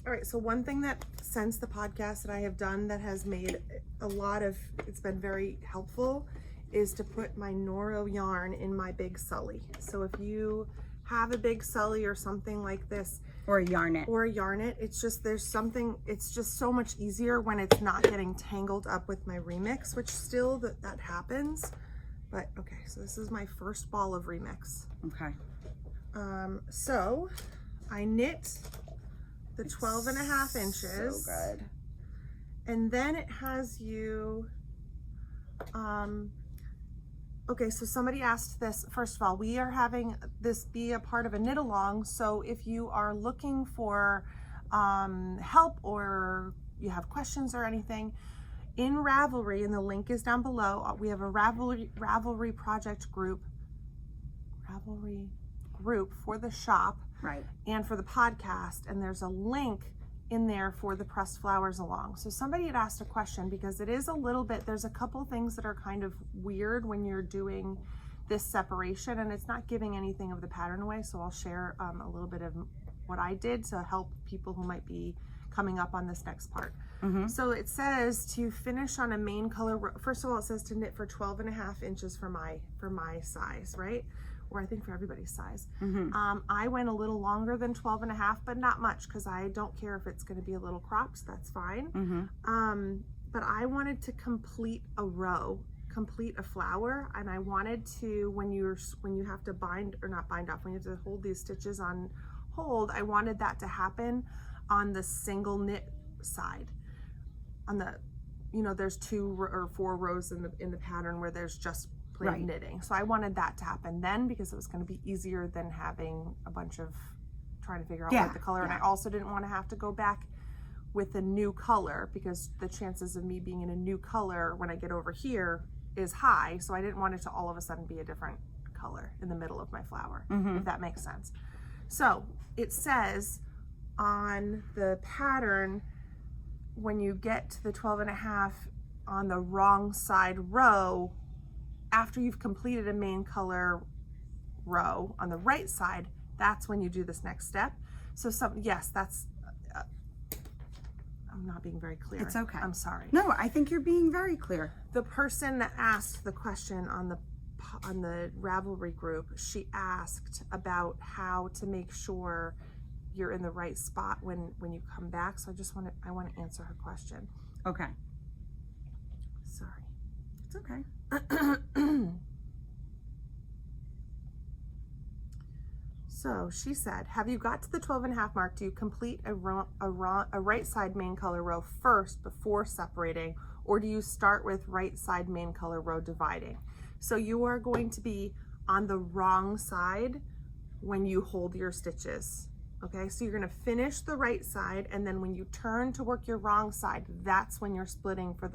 A: All right, so one thing that since the podcast that I have done that has made it's been very helpful is to put my Noro yarn in my Big Sully. So if you have a Big Sully or something like this,
B: Or a yarnet.
A: it's just, it's just so much easier when it's not getting tangled up with my remix, which still that happens. But okay, so this is my first ball of remix.
B: Okay.
A: So I knit the 12.5 inches.
B: So good.
A: And then it has you, okay, so somebody asked this. First of all, we are having this be a part of a knit along. So if you are looking for help or you have questions or anything, in Ravelry, and the link is down below, we have a Ravelry project group, for the shop,
B: Right.
A: and for the podcast, and there's a link in there for the pressed flowers along. So somebody had asked a question, because it is a little bit, there's a couple things that are kind of weird when you're doing this separation, and it's not giving anything of the pattern away. So I'll share a little bit of what I did to help people who might be coming up on this next part.
B: Mm-hmm.
A: So it says to finish on a main color. First of all, it says to knit for 12.5 inches for my size, right? Or I think for everybody's size.
B: Mm-hmm.
A: I went a little longer than 12.5, but not much, because I don't care if it's going to be a little cropped. That's fine.
B: Mm-hmm.
A: But I wanted to complete a row, complete a flower, and I wanted to, when you have to bind, or not bind off, when you have to hold these stitches on hold, I wanted that to happen on the single knit side. On the, there's 2 or 4 rows in the pattern where there's just plain
B: Right.
A: knitting. So I wanted that to happen then, because it was going to be easier than having a bunch of trying to figure out what the color. And I also didn't want to have to go back with a new color, because the chances of me being in a new color when I get over here is high. So I didn't want it to all of a sudden be a different color in the middle of my flower,
B: Mm-hmm.
A: if that makes sense. So it says on the pattern, when you get to the 12.5 on the wrong side row, after you've completed a main color row on the right side, that's when you do this next step. So that's, I'm not being very clear.
B: It's okay.
A: I'm sorry.
B: No, I think you're being very clear.
A: The person that asked the question on the Ravelry group, she asked about how to make sure you're in the right spot when you come back. So I want to answer her question.
B: Okay.
A: Sorry.
B: It's okay.
A: So she said, have you got to the 12.5 mark? Do you complete a right side main color row first before separating, or do you start with right side main color row dividing? So you are going to be on the wrong side when you hold your stitches. Okay, so you're going to finish the right side, and then when you turn to work your wrong side, that's when you're splitting for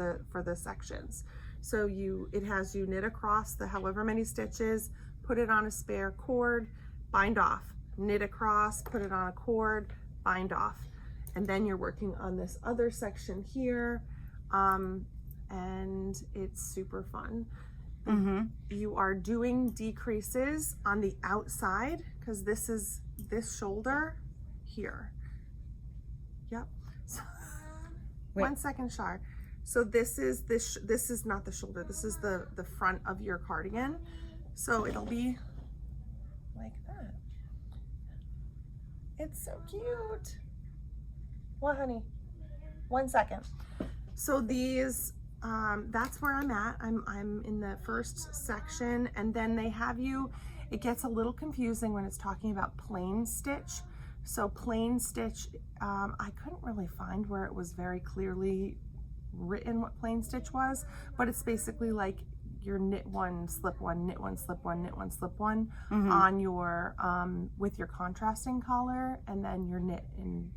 A: the sections. So it has you knit across the however many stitches, put it on a spare cord, bind off, knit across, put it on a cord, bind off, and then you're working on this other section here, and it's super fun.
B: Mm-hmm.
A: You are doing decreases on the outside because this is this shoulder here. Yep. So, 1 second, Shar. So this is not the shoulder. This is the front of your cardigan. So it'll be like that. It's so cute. What, honey? 1 second. So these, that's where I'm at. I'm in the first section, and then they have you, it gets a little confusing when it's talking about plain stitch. So plain stitch, I couldn't really find where it was very clearly written what plain stitch was, but it's basically like your knit one, slip one, knit one, slip one, knit one, slip one,
B: Mm-hmm.
A: on your, with your contrasting color, and then your knit in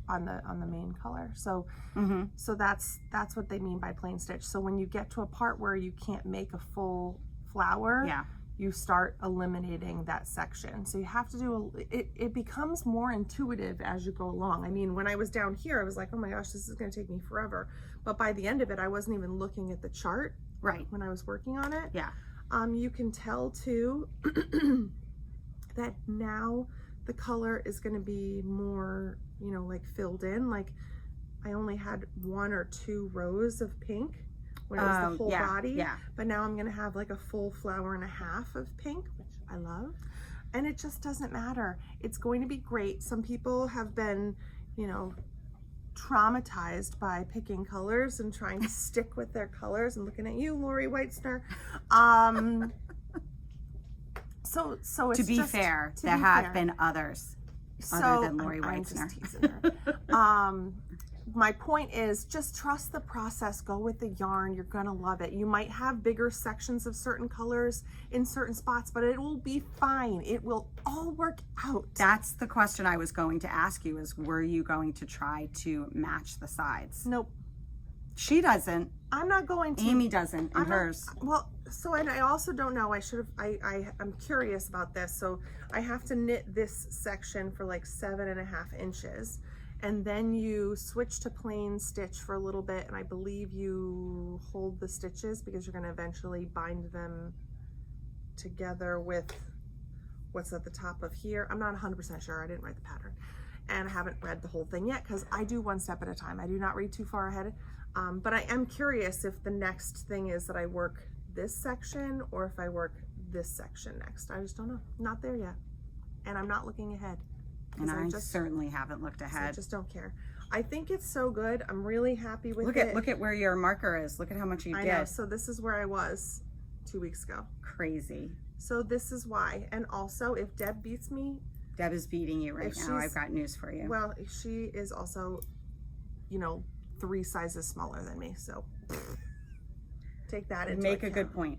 A: on the main color. So
B: Mm-hmm.
A: so that's what they mean by plain stitch. So when you get to a part where you can't make a full flower,
B: Yeah.
A: you start eliminating that section. So you have to do it becomes more intuitive as you go along. I mean, when I was down here, I was like, oh my gosh, this is going to take me forever. But by the end of it, I wasn't even looking at the chart
B: Right.
A: when I was working on it.
B: Yeah.
A: You can tell too that now the color is going to be more, like filled in. Like I only had 1 or 2 rows of pink when it was the whole body.
B: Yeah.
A: But now I'm going to have like a full flower and a half of pink, which I love. And it just doesn't matter. It's going to be great. Some people have been, traumatized by picking colors and trying to stick with their colors. And looking at you, Lori Weitzner. So it's
B: To be fair, there have been others other than Lori
A: I'm
B: Weitzner.
A: just teasing her. My point is just trust the process. Go with the yarn. You're gonna love it. You might have bigger sections of certain colors in certain spots, but it will be fine. It will all work out.
B: That's the question I was going to ask you, is were you going to try to match the sides?
A: Nope.
B: She doesn't.
A: I'm not going to.
B: Amy doesn't in
A: I'm not-
B: hers.
A: Well, so, and I also don't know, I'm curious about this. So I have to knit this section for like 7.5 inches. And then you switch to plain stitch for a little bit, and I believe you hold the stitches because you're going to eventually bind them together with what's at the top of here. I'm not 100% sure. I didn't write the pattern, and I haven't read the whole thing yet because I do one step at a time. I do not read too far ahead. But I am curious if the next thing is that I work this section or if I work this section next. I just don't know. Not there yet, and I'm not looking ahead.
B: And I certainly haven't looked
A: I
B: ahead.
A: just don't care. I think it's so good. I'm really happy with
B: Look
A: it.
B: at where your marker is. Look at how much you
A: I
B: did.
A: know. So this is where I was 2 weeks ago.
B: Crazy.
A: So this is why. And also, if Deb beats me,
B: Deb is beating you right
A: If
B: now.
A: she's-
B: I've got news for you.
A: well, she is also, 3 sizes smaller than me. So take that into
B: Make a
A: account.
B: good point.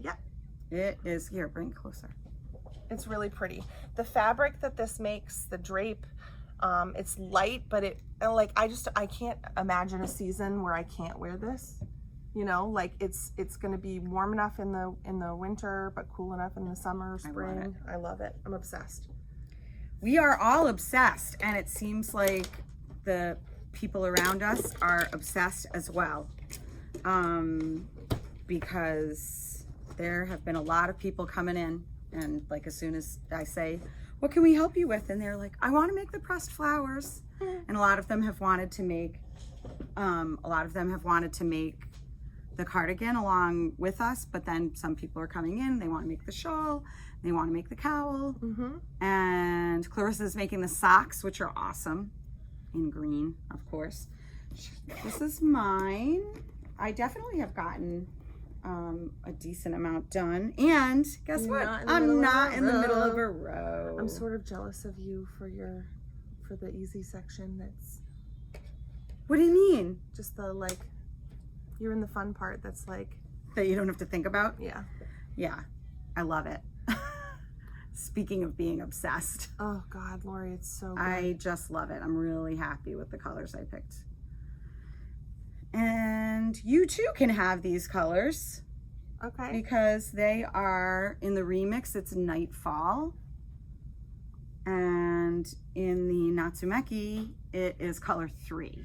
A: Yeah,
B: It is. Here, bring it closer.
A: it's really pretty. The fabric that this makes, the drape, it's light, but I can't imagine a season where I can't wear this. You know, like it's gonna be warm enough in the winter, but cool enough in the summer, spring. I love it. I'm obsessed.
B: We are all obsessed, and it seems like the people around us are obsessed as well. Because there have been a lot of people coming in, and like as soon as I say, what can we help you with? And they're like, I want to make the pressed flowers. And a lot of them have wanted to make the cardigan along with us, but then some people are coming in, they want to make the shawl, they want to make the cowl. And Clarissa's making the socks, which are awesome, in green, of course. This is mine. I definitely have gotten a decent amount done, and guess what? I'm not in the middle of a row.
A: I'm sort of jealous of you for the easy section. That's,
B: what do you mean?
A: just the like, you're in the fun part. That's like,
B: That you don't have to think about?
A: yeah.
B: I love it. Speaking of being obsessed,
A: Oh God, Lori, it's so good.
B: I just love it. I'm really happy with the colors I picked. And you too can have these colors
A: Okay.
B: because they are in the remix. It's Nightfall, and in the Natsumeki it is color 3,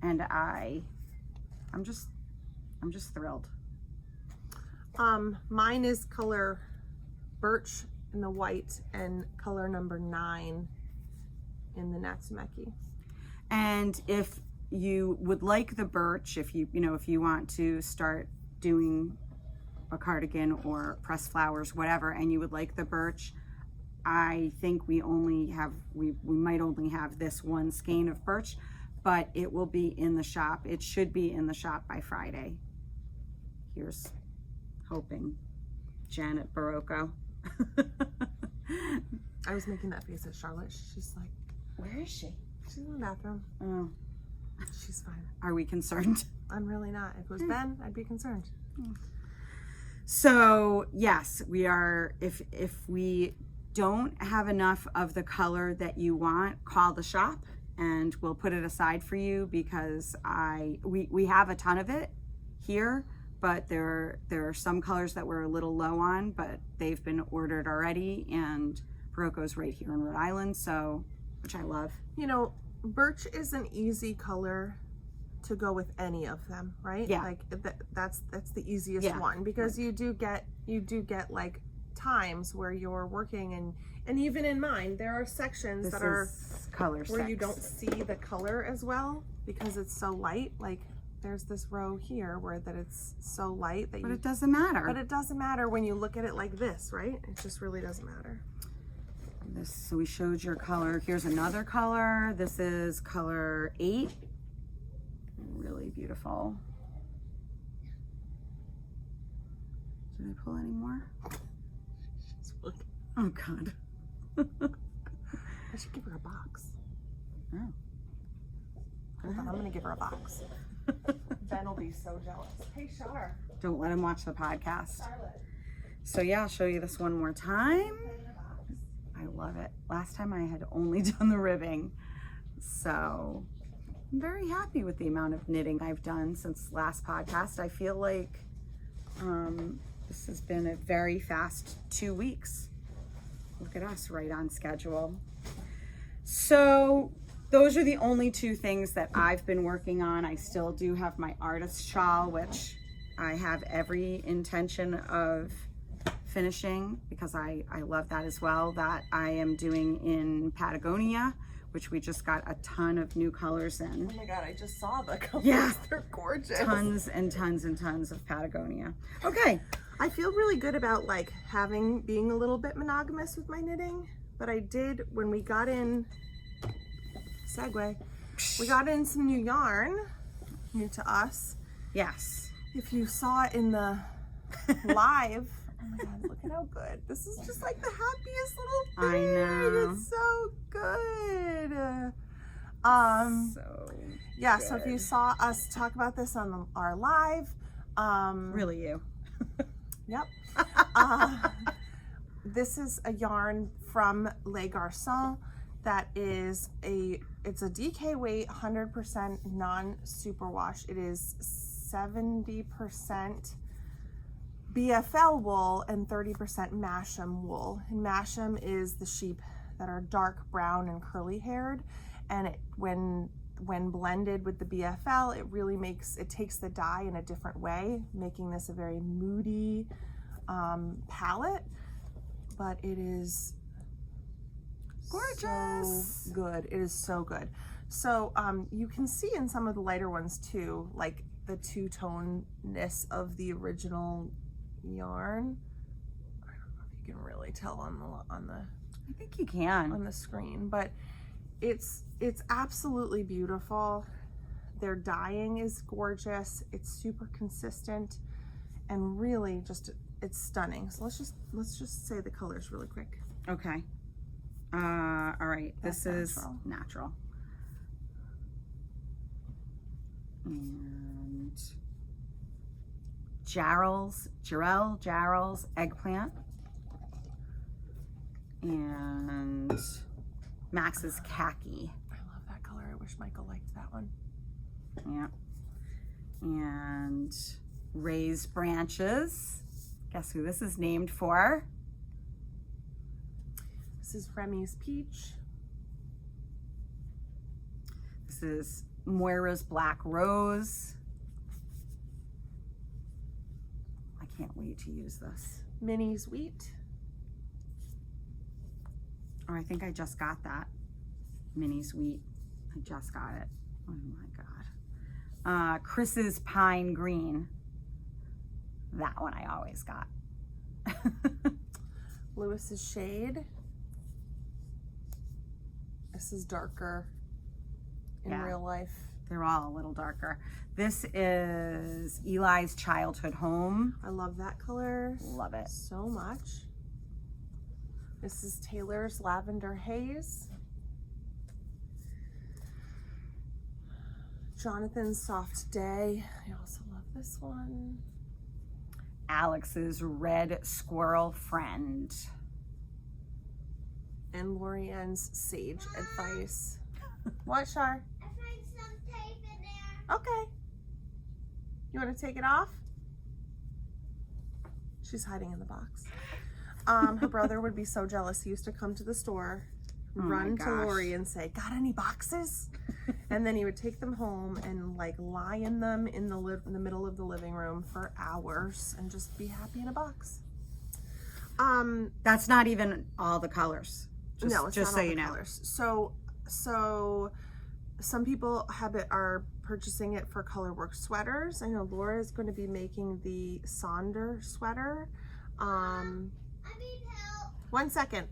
B: and I'm just thrilled.
A: Mine is color birch in the white and color number 9 in the Natsumeki.
B: And if you would like the birch, if you want to start doing a cardigan or press flowers, whatever, and you would like the birch, I think we might only have this one skein of birch, but it will be in the shop. It should be in the shop by Friday. Here's hoping. Janet Barocco.
A: I was making that face at Charlotte. She's like,
B: Where is she?
A: she's in the bathroom.
B: Oh,
A: She's fine.
B: are we concerned?
A: I'm really not. If it was Ben, I'd be concerned.
B: So yes, we are. If we don't have enough of the color that you want, call the shop and we'll put it aside for you, because we have a ton of it here, but there are some colors that we're a little low on, but they've been ordered already, and Barocco's right here in Rhode Island, so, which I love.
A: You know, birch is an easy color to go with any of them, right?
B: Yeah.
A: Like that's the easiest
B: Yeah.
A: one, because you do get like times where you're working, and even in mine there are sections
B: This
A: that are
B: is color
A: where you
B: 6.
A: don't see the color as well because it's so light. Like there's this row here where that it's so light that
B: But
A: you,
B: it doesn't matter.
A: but it doesn't matter when you look at it like this, right? It just really doesn't matter.
B: So we showed your color. Here's another color. This is color 8. Really beautiful. Did I pull any more? Oh God.
A: I should give her a box.
B: Oh.
A: Hold on, I'm gonna give her a box. Ben will be so jealous. Hey, Char.
B: Don't let him watch the podcast.
A: Charlotte.
B: So yeah, I'll show you this one more time. I love it. Last time I had only done the ribbing. So I'm very happy with the amount of knitting I've done since last podcast. I feel like this has been a very fast 2 weeks. Look at us, right on schedule. So those are the only 2 things that I've been working on. I still do have my artist shawl, which I have every intention of finishing because I love that as well. That I am doing in Patagonia, which we just got a ton of new colors in.
A: Oh my God, I just saw the colors.
B: Yeah.
A: They're gorgeous.
B: Tons and tons and tons of Patagonia. Okay.
A: I feel really good about like being a little bit monogamous with my knitting, but I did, when we got in, we got in some new yarn, new to us.
B: Yes.
A: If you saw it in the live, oh my God, look at how good. This is just like the happiest little thing.
B: I know.
A: It's so good.
B: So
A: Yeah, so if
B: good.
A: you saw us talk about this on our live,
B: Really you.
A: yep. This is a yarn from Les Garçons that it's a DK weight, 100% non-superwash. It is 70% BFL wool and 30% Masham wool. And Masham is the sheep that are dark brown and curly haired, and when blended with the BFL, it takes the dye in a different way, making this a very moody palette, but it is
B: gorgeous.
A: So good. It is so good. So you can see in some of the lighter ones too, like the two-toneness of the original yarn. I don't know if you can really tell on the
B: I think you can
A: on the screen, but it's absolutely beautiful. Their dyeing is gorgeous. It's super consistent and really just it's stunning. So let's just say the colors really quick.
B: Okay. All right.
A: That's
B: this
A: natural.
B: is natural. And Jarrell's eggplant. And Max's khaki.
A: I love that color. I wish Michael liked that one.
B: Yeah. And raised branches. Guess who this is named for?
A: This is Remy's peach.
B: This is Moira's black rose. I can't wait to use this.
A: Minnie's wheat.
B: Oh, I think I just got that. Minnie's wheat. I just got it. Oh my God. Chris's pine green. That one I always got.
A: Lewis's shade. This is darker in
B: Yeah.
A: real life.
B: They're all a little darker. This is Eli's childhood home.
A: I love that color.
B: Love it.
A: So much. This is Taylor's lavender haze. Jonathan's soft day. I also love this one.
B: Alex's red squirrel friend.
A: And Lorianne's sage advice. What, Shar?
C: I found some tape in there.
A: Okay. You want to take it off? She's hiding in the box. Her brother would be so jealous. He used to come to the store,
B: Oh my
A: run to
B: gosh.
A: Lori and say, "Got any boxes?" And then he would take them home and like lie in them in the middle of the living room for hours and just be happy in a box.
B: That's not even all the colors.
A: No, it's
B: just
A: not
B: so
A: all
B: you
A: the
B: know.
A: colors. So some people are purchasing it for Colorwork sweaters. I know Laura is going to be making the Sonder sweater.
C: I need help.
A: 1 second.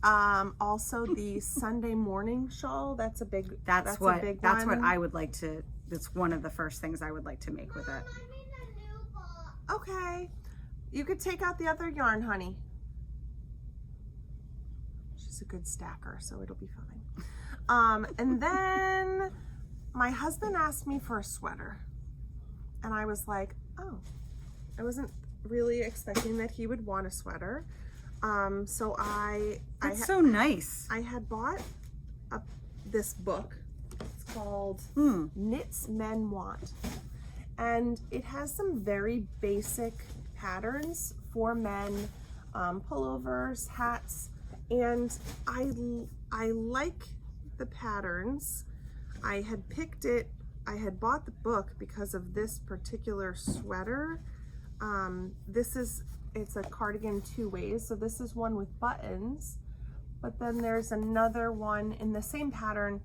A: Also the Sunday morning shawl. That's a big.
B: That's
A: a
B: what
A: big
B: that's
A: one.
B: what I would like to. That's one of the first things I would like to make with it.
C: Mom, I need a new box.
A: Okay, you could take out the other yarn, honey. She's a good stacker, so it'll be fine. And then my husband asked me for a sweater, and I was like, oh, I wasn't really expecting that he would want a sweater. So
B: That's so nice.
A: I had bought this book. It's called Knits Men Want. And it has some very basic patterns for men, pullovers, hats. And I like the patterns. I had picked it, I had bought the book because of this particular sweater. It's a cardigan two ways. So this is one with buttons, but then there's another one in the same pattern.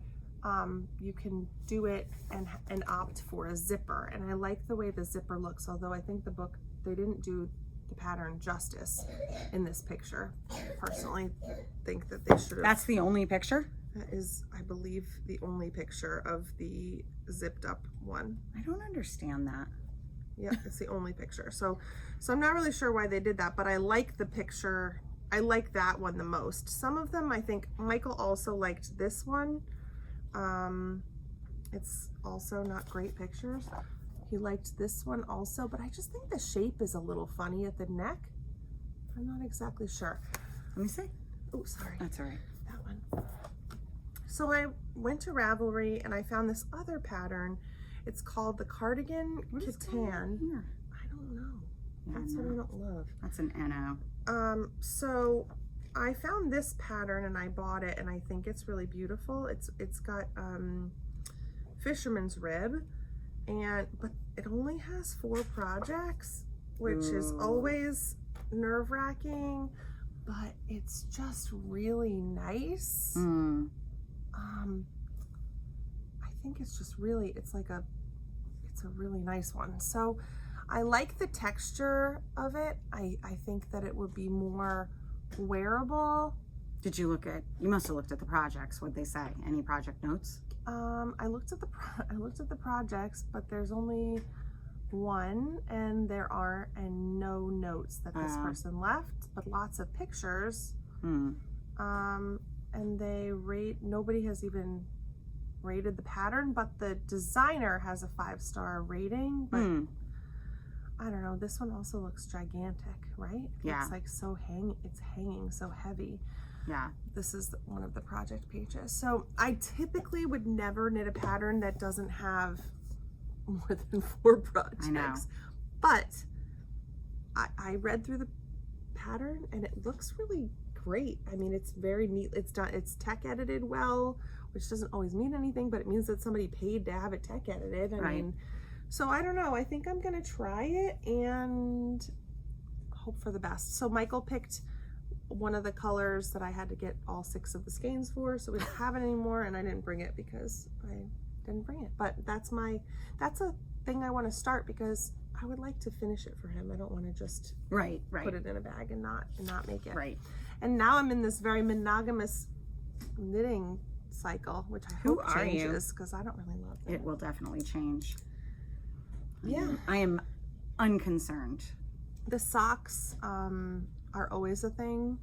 A: You can do it and opt for a zipper. And I like the way the zipper looks, although I think the book, they didn't do the pattern justice in this picture. I personally think that they should have.
B: That's the only picture?
A: That is, I believe, the only picture of the zipped up one.
B: I don't understand that.
A: Yeah, it's the only picture. So I'm not really sure why they did that, but I like the picture. I like that one the most. Some of them, I think Michael also liked this one. It's also not great pictures. He liked this one also, but I just think the shape is a little funny at the neck. I'm not exactly sure.
B: Let me see.
A: Oh, sorry.
B: That's all right.
A: That one. So I went to Ravelry and I found this other pattern, It's called the Cardigan
B: What is going on
A: Catan.
B: here?
A: I don't know.
B: Yeah,
A: That's what I don't love.
B: That's an NO.
A: So I found this pattern and I bought it, and I think it's really beautiful. It's got fisherman's rib, but it only has 4 projects, which is
B: Ooh.
A: always nerve-wracking, but it's just really nice. I think it's just really, it's a really nice one. So I like the texture of it. I think that it would be more wearable.
B: Did you you must have looked at the projects. What'd they say? Any project notes?
A: I looked at the projects, but there's only one, and there are no notes that this person left, but lots of pictures. And nobody has even rated the pattern, but the designer has a 5-star rating. But I don't know, this one also looks gigantic, right?
B: Yeah.
A: It's like it's hanging so heavy.
B: Yeah.
A: This is one of the project pages. So I typically would never knit a pattern that doesn't have more than 4 projects.
B: I know.
A: But I read through the pattern and it looks really great. I mean, it's very neat. It's tech edited well, which doesn't always mean anything, but it means that somebody paid to have it tech edited. I mean, so I don't know. I think I'm gonna try it and hope for the best. So Michael picked one of the colors that I had to get all 6 of the skeins for, so we don't have it anymore, and I didn't bring it because I didn't bring it. But that's a thing I want to start because I would like to finish it for him. I don't want to just put it in a bag and not make it.
B: Right.
A: And now I'm in this very monogamous knitting cycle, which I hope changes because I don't really love it.
B: It will definitely change.
A: Yeah.
B: I am unconcerned.
A: The socks are always a thing.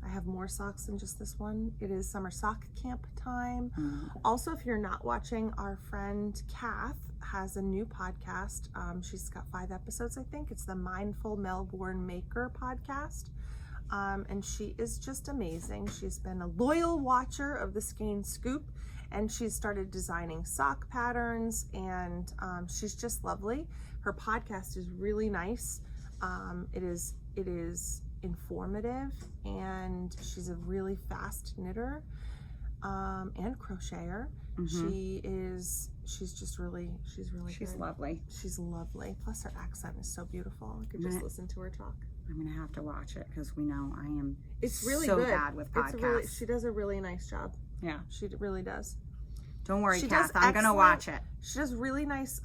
A: I have more socks than just this one. It is summer sock camp time. Also, if you're not watching, our friend Kath has a new podcast. She's got 5 episodes, I think. It's the Mindful Melbourne Maker podcast. And she is just amazing. She's been a loyal watcher of the Skein Scoop, and she's started designing sock patterns, and she's just lovely. Her podcast is really nice. It is informative, and she's a really fast knitter and crocheter. She's really good.
B: Lovely.
A: She's lovely. Plus her accent is so beautiful. I could just listen to her talk.
B: I'm gonna have to watch it because we know I am
A: it's really
B: so
A: good.
B: bad with podcasts.
A: She does a really nice job.
B: Yeah.
A: She really does.
B: Don't worry,
A: She
B: Kath.
A: does
B: I'm gonna watch it.
A: She does really nice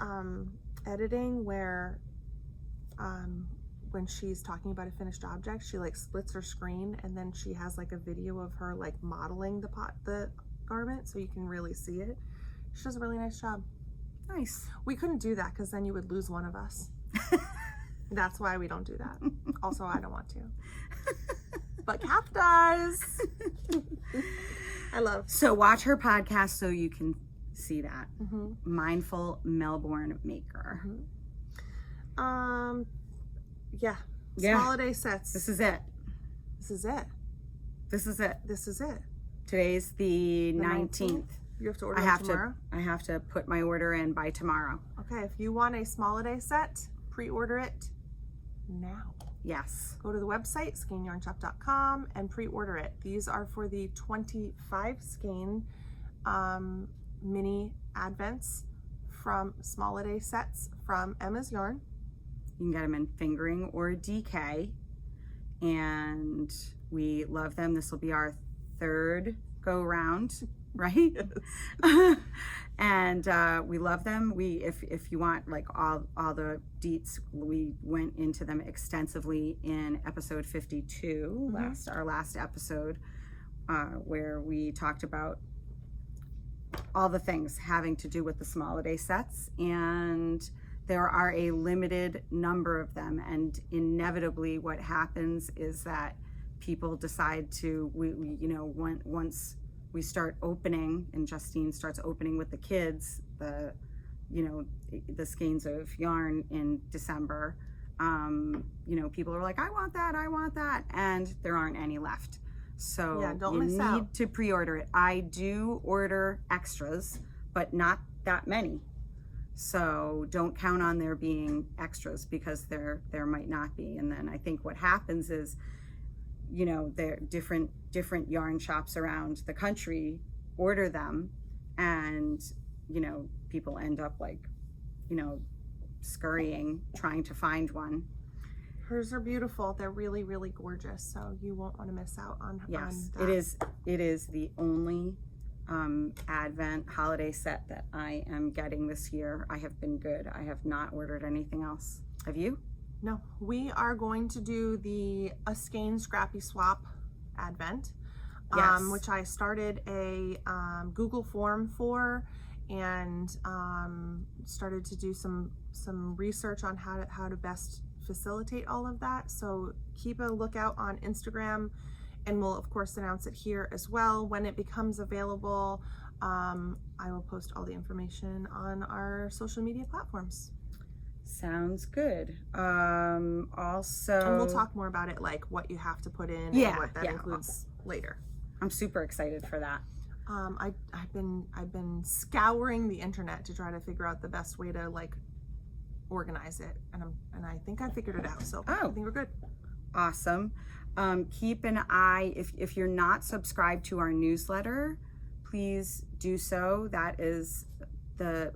A: editing where when she's talking about a finished object, she like splits her screen and then she has like a video of her like modeling the garment so you can really see it. She does a really nice job.
B: Nice.
A: We couldn't do that because then you would lose one of us. That's why we don't do that. Also, I don't want to. But Kath does. I love.
B: So watch her podcast so you can see that. Mindful Melbourne Maker.
A: Yeah.
B: Yeah.
A: Smalliday sets.
B: This is it.
A: This is it.
B: This is it.
A: This is it.
B: Today's the 19th.
A: You have to order it tomorrow?
B: I have to put my order in by tomorrow.
A: Okay, if you want a Smalliday set, pre-order it now.
B: Yes.
A: Go to the website, skeinyarnshop.com, and pre-order it. These are for the 25 skein mini advents from Smalliday sets from Emma's Yarn.
B: You can get them in fingering or DK, and we love them. This will be our 3rd go round, right? Yes. And we love them. If you want like all the deets, we went into them extensively in episode 52, our last episode, where we talked about all the things having to do with the Smalliday sets, and there are a limited number of them, and inevitably what happens is that people decide to, once we start opening and Justine starts opening with the kids, the skeins of yarn in December, people are like, I want that, and there aren't any left. So
A: yeah, don't
B: you
A: miss
B: need
A: out.
B: to pre-order it. I do order extras, but not that many. So don't count on there being extras, because there might not be. And then I think what happens is, you know, there different yarn shops around the country order them, and, you know, people end up like, you know, scurrying trying to find one.
A: Hers are beautiful. They're really, really gorgeous. So you won't want to miss out on
B: Yes,
A: on that.
B: it is the only Advent holiday set that I am getting this year. I have been good. I have not ordered anything else. Have you?
A: No, we are going to do a Skein Scrappy Swap Advent,
B: Yes.
A: which I started a Google form for, and started to do some research on how to best facilitate all of that. So keep a lookout on Instagram, and we'll of course announce it here as well when it becomes available. I will post all the information on our social media platforms.
B: Sounds good. Also,
A: And we'll talk more about it, like what you have to put in
B: Yeah,
A: and what that
B: yeah.
A: includes later.
B: I'm super excited for that.
A: I've been scouring the internet to try to figure out the best way to like organize it, and I think I figured it out. So I think we're good.
B: Awesome. Keep an eye, if you're not subscribed to our newsletter, please do so. That is the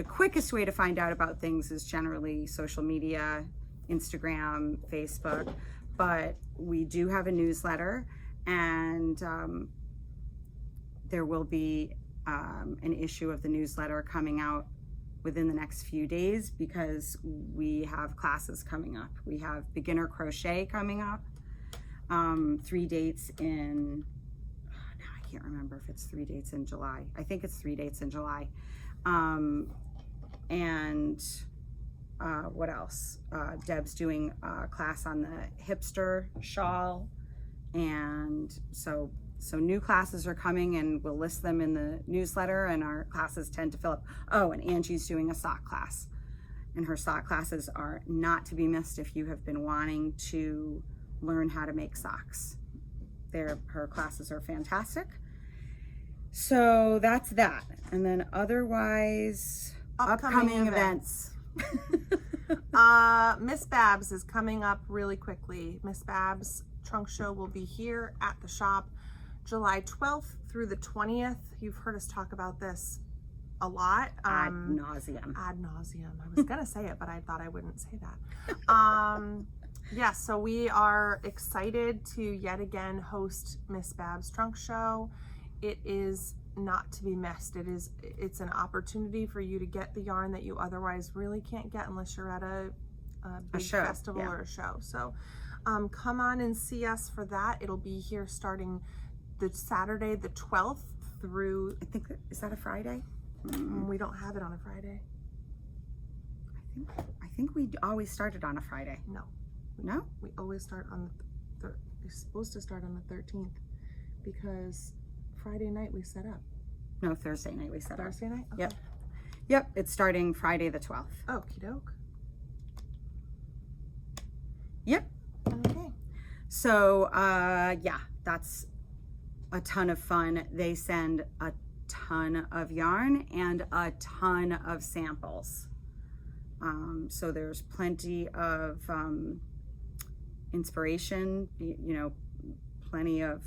B: quickest way to find out about things is generally social media, Instagram, Facebook, but we do have a newsletter, and there will be an issue of the newsletter coming out within the next few days, because we have classes coming up. We have beginner crochet coming up, 3 dates in, now I can't remember if it's 3 dates in July. I think it's 3 dates in July. And what else? Deb's doing a class on the hipster shawl, and so new classes are coming, and we'll list them in the newsletter, and our classes tend to fill up. Oh, and Angie's doing a sock class, and her sock classes are not to be missed if you have been wanting to learn how to make socks. Her classes are fantastic. So that's that. And then otherwise, upcoming events.
A: Miss Babs is coming up really quickly. Miss Babs Trunk Show will be here at the shop July 12th through the 20th. You've heard us talk about this a lot.
B: Ad nauseum.
A: Ad nauseum. I was gonna say it, but I thought I wouldn't say that. Yeah, so we are excited to yet again host Miss Babs Trunk Show. It is not to be missed. It's an opportunity for you to get the yarn that you otherwise really can't get unless you're at a big
B: show,
A: festival
B: yeah.
A: or a show. So come on and see us for that. It'll be here starting the Saturday the 12th through,
B: I think, is that a Friday?
A: we don't have it on a Friday.
B: I think we always started on a Friday.
A: No.
B: No?
A: We always start on the it's supposed to start on the 13th, because Friday night we set up.
B: No, Thursday night we set up.
A: Thursday night? Okay.
B: Yep, it's starting Friday the 12th.
A: Okie doke.
B: Yep.
A: Okay.
B: So, yeah, that's a ton of fun. They send a ton of yarn and a ton of samples. So there's plenty of inspiration, you know, plenty of,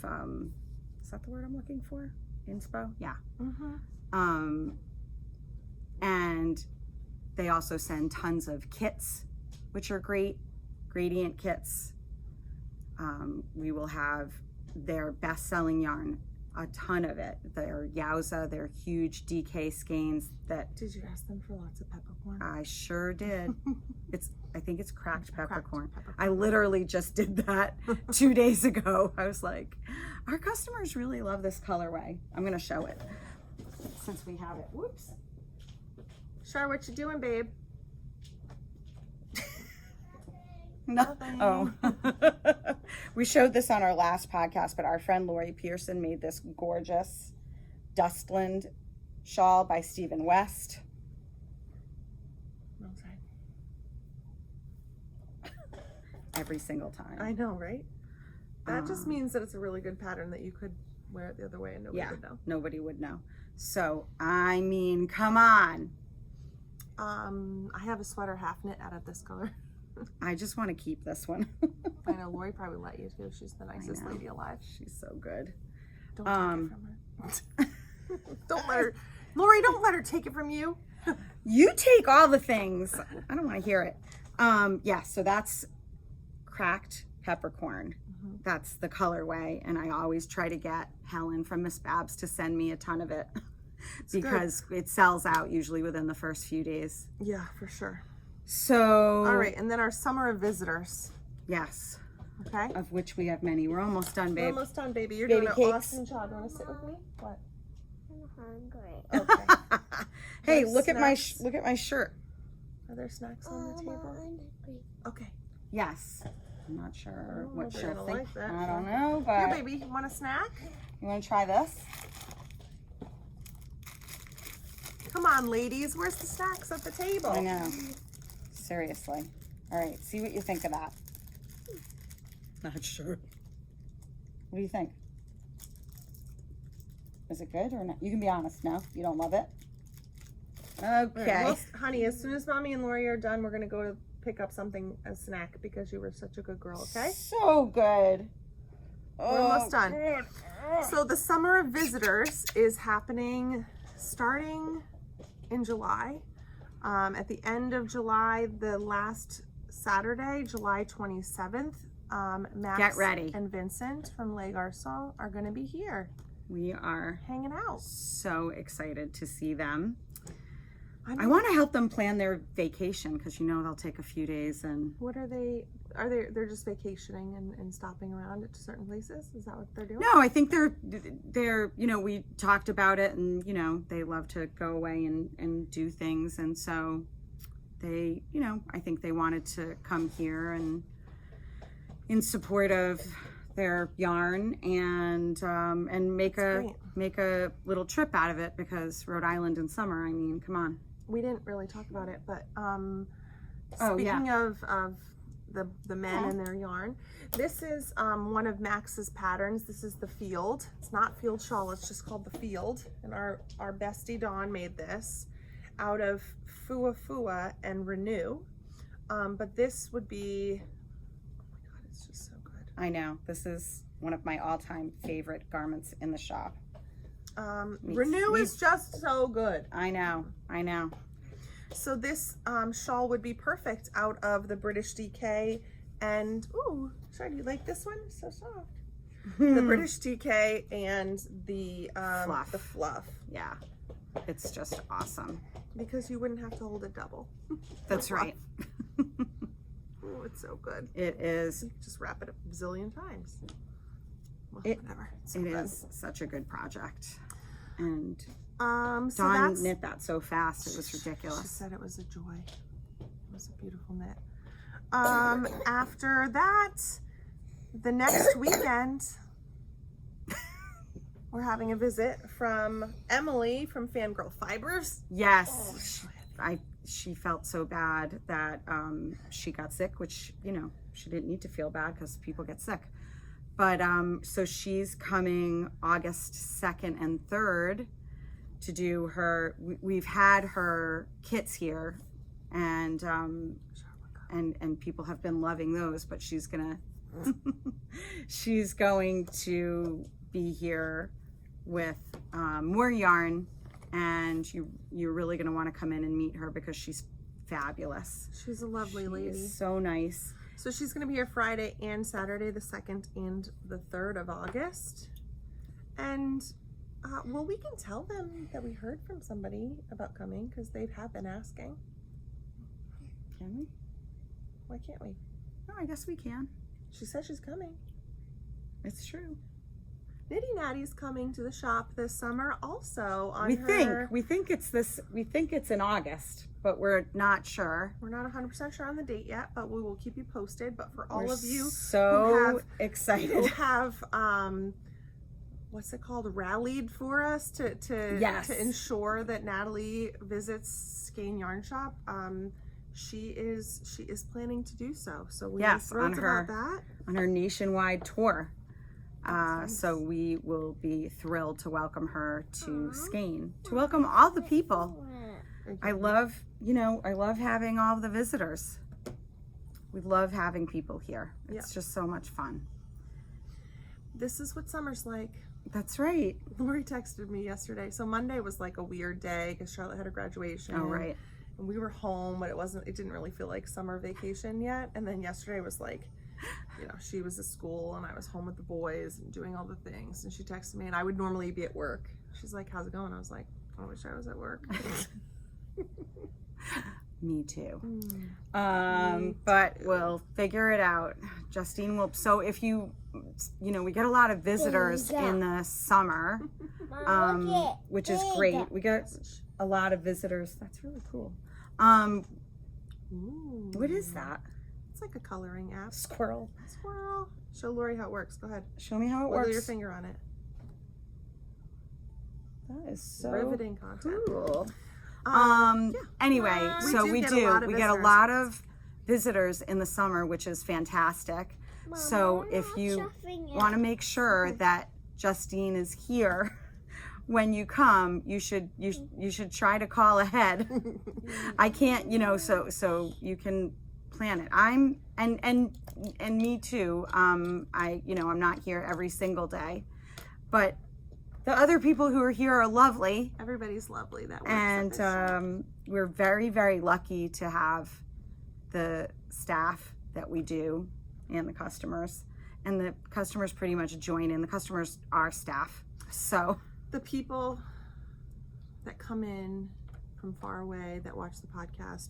B: is that the word I'm looking for? Inspo? Yeah.
A: Mm-hmm.
B: And they also send tons of kits, which are great, gradient kits. We will have their best-selling yarn, a ton of it. Their Yowza, their huge DK skeins that
A: Did you ask them for lots of peppercorn?
B: I sure did. I think it's cracked peppercorn.
A: peppercorn.
B: I literally just did that 2 days ago. I was like, our customers really love this colorway. I'm gonna show it since we have it. Whoops.
A: Sure, what you doing, babe?
B: No.
A: Nothing.
B: Oh. We showed this on our last podcast, but our friend Lori Pearson made this gorgeous Dustland shawl by Stephen West.
A: Okay.
B: Every single time.
A: I know, right? That just means that it's a really good pattern that you could wear it the other way and nobody would know.
B: Nobody would know. So, I mean, come on.
A: I have a sweater half knit out of this color.
B: I just want to keep this one.
A: I know Lori probably let you too. She's the nicest lady alive.
B: She's so good.
A: Don't take it from her. Don't let her. Lori, don't let her take it from you.
B: You take all the things. I don't want to hear it. Yeah, so that's cracked peppercorn. That's the colorway, and I always try to get Helen from Miss Babs to send me a ton of it because it sells out usually within the first few days.
A: Yeah, for sure.
B: So,
A: all right, and then our summer of visitors.
B: Yes.
A: Okay.
B: Of which we have many. We're almost done, babe.
A: We're almost done, baby. You're
B: Baby
A: doing
B: cakes.
A: an awesome job. You want to sit with me? What?
C: I'm hungry.
A: Okay.
B: Hey,
A: There's
B: look at
A: snacks.
B: my shirt.
A: Are there snacks on the table? Okay.
B: Yes. I'm not sure
A: Oh,
B: what
A: they're
B: she'll
A: gonna
B: think.
A: like that.
B: I don't know, but
A: Here, baby. You want a snack?
B: you want to try this?
A: Come on, ladies. Where's the snacks at the table?
B: I know. Seriously. All right. See what you think of that. Not sure. What do you think? Is it good or not? You can be honest. No, you don't love it. Okay.
A: All right, well, honey, as soon as Mommy and Lori are done, we're going to go to pick up something, a snack, because you were such a good girl, okay?
B: So good.
A: We're almost done. So the Summer of Visitors is happening starting in July. At the end of July, the last Saturday, July 27th, Max
B: Get ready.
A: and Vincent from Les Garçons are going to be here
B: We are
A: hanging out.
B: so excited to see them. I
A: know.
B: want to help them plan their vacation because you know they'll take a few days and
A: What are they? They're just vacationing and stopping around at certain places? Is that what they're doing?
B: no, I think they're you know, we talked about it and you know they love to go away and do things, and so they, you know, I think they wanted to come here and in support of their yarn and make a little trip out of it, because Rhode Island in summer, I mean, come on.
A: We didn't really talk about it, but
B: Oh,
A: speaking of the men and their yarn, this is one of Max's patterns. This is the Field. It's not Field Shawl, it's just called the Field. And our bestie Dawn made this out of Fua Fua and Renew. But this would be, oh my God, it's just so good.
B: I know, this is one of my all-time favorite garments in the shop.
A: Renew is just so good.
B: I know.
A: So this shawl would be perfect out of the British DK, and ooh, sorry, do you like this one? It's so soft. The British DK and the
B: Fluff.
A: the fluff,
B: Yeah, it's just awesome.
A: because you wouldn't have to hold it double.
B: That's
A: fluff.
B: right.
A: Oh, it's so good.
B: It is.
A: You can just wrap it up a bazillion times. Well,
B: It-
A: whatever. It's so
B: It
A: good.
B: is such a good project, and
A: So
B: Dawn
A: that's,
B: knit that so fast it was
A: she
B: ridiculous.
A: said it was a joy. It was a beautiful knit. After that, the next weekend, we're having a visit from Emily from Fangirl Fibers.
B: Yes, she felt so bad that she got sick, which, you know, she didn't need to feel bad because people get sick. But so she's coming August 2nd and 3rd to do her. We've had her kits here, and people have been loving those. But she's going to be here with more yarn, and you're really going to want to come in and meet her because she's fabulous.
A: She's a lovely lady.
B: She's so nice.
A: So she's going to be here Friday and Saturday, the 2nd and the 3rd of August. And, well, we can tell them that we heard from somebody about coming, because they have been asking.
B: Can we?
A: Why can't we?
B: Oh, I guess we can.
A: She says she's coming.
B: It's true.
A: Nitty Natty's coming to the shop this summer also on
B: We
A: her...
B: think it's in August, but we're not sure.
A: We're not 100% sure on the date yet, but we will keep you posted. But for all
B: We're
A: of you
B: so
A: who
B: excited.
A: have what's it called, rallied for us to
B: Yes.
A: ensure that Natalie visits Skein Yarn Shop, she is planning to do so. So we're
B: Yes,
A: thrilled
B: on her-
A: about that.
B: on her nationwide tour.
A: Nice.
B: So we will be thrilled to welcome her to Skein, to welcome all the people I love having all the visitors. We love having people here. It's just so much fun.
A: This is what summer's like.
B: That's right.
A: Lori texted me yesterday. So Monday was like a weird day because Charlotte had her graduation.
B: Oh, right.
A: And we were home, but it didn't really feel like summer vacation yet. And then yesterday was like, she was at school and I was home with the boys and doing all the things. And she texted me and I would normally be at work. She's like, how's it going? I was like, I wish I was at work.
B: Me too. But we'll figure it out. Justine will. So if we get a lot of visitors in the summer, which is great. We get a lot of visitors. That's really cool. What is that?
A: It's like a coloring app.
B: Squirrel.
A: Show Lori how it works. Go ahead.
B: Show me how it works.
A: Wiggle your finger on it.
B: That is so
A: riveting content.
B: Cool. Anyway, so we get a lot of visitors in the summer, which is fantastic.
C: Mom,
B: so if you want to make sure that Justine is here when you come, you should try to call ahead. I can't, so you can plan it. And me too. I'm not here every single day, but the other people who are here are lovely.
A: Everybody's lovely that works.
B: And we're very, very lucky to have the staff that we do and the customers. And the customers pretty much join in. The customers are staff. So
A: the people that come in from far away that watch the podcast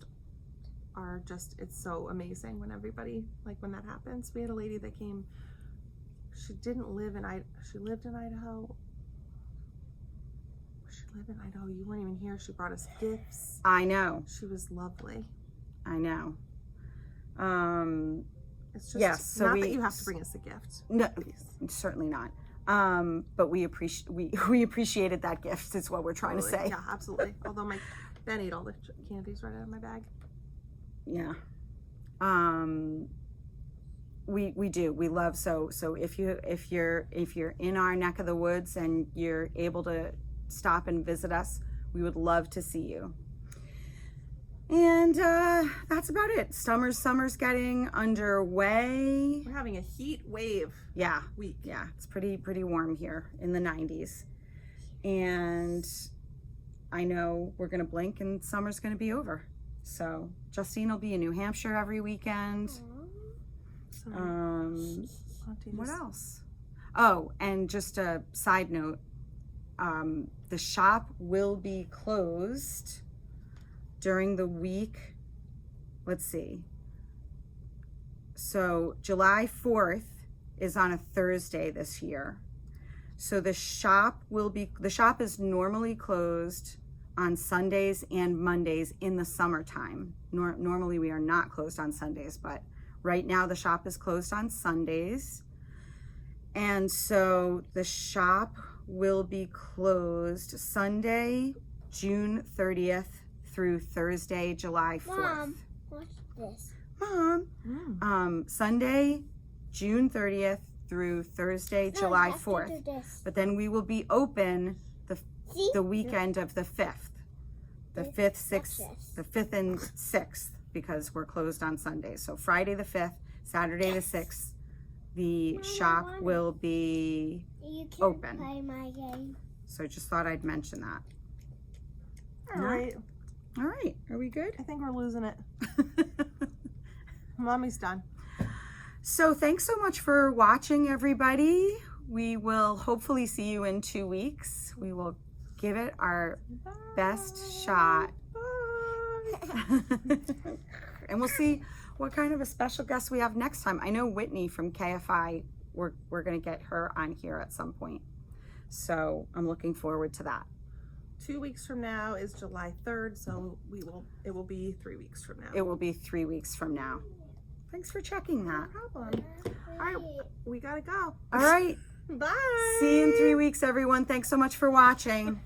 A: are just, it's so amazing when when that happens. We had a lady that came, she lived in Idaho. You weren't even here. She brought us gifts.
B: I know.
A: She was lovely.
B: I know.
A: It's just
B: yes,
A: not that you have to bring us a gift.
B: No,
A: please.
B: Certainly not. But we appreciated that gift. Is what we're trying to say.
A: Yeah, absolutely. Although Ben ate all the candies right out of my bag.
B: Yeah. We do. We love so if you're in our neck of the woods and you're able to stop and visit us, we would love to see you. And that's about it. Summer's getting underway.
A: We're having a heat wave week.
B: Yeah, it's pretty warm here in the 90s. And I know we're gonna blink and summer's gonna be over. So Justine will be in New Hampshire every weekend. What else? Oh, and just a side note, the shop will be closed during the week. Let's see. So July 4th is on a Thursday this year. So the shop is normally closed on Sundays and Mondays in the summertime. Normally we are not closed on Sundays, but right now the shop is closed on Sundays. And so the shop will be closed Sunday, June 30th through Thursday, July 4th.
C: Mom, what's this?
B: Mom, Sunday, June 30th through Thursday, July 4th. But then we will be open the weekend of the 5th. The 5th, 6th, the 5th and 6th, because we're closed on Sundays. So Friday the 5th, Saturday the 6th, the shop will be open.
C: Play my game.
B: So just thought I'd mention that.
A: All right.
B: All right. Are we good?
A: I think we're losing it. Mommy's done.
B: So thanks so much for watching, everybody. We will hopefully see you in 2 weeks. We will give it our best shot. And we'll see what kind of a special guest we have next time. I know Whitney from KFI, we're going to get her on here at some point. So I'm looking forward to that.
A: 2 weeks from now is July 3rd, so it will be 3 weeks from now.
B: It will be 3 weeks from now. Thanks for checking that.
A: No problem. All right, we gotta go.
B: All right.
A: Bye.
B: See you in 3 weeks, everyone. Thanks so much for watching.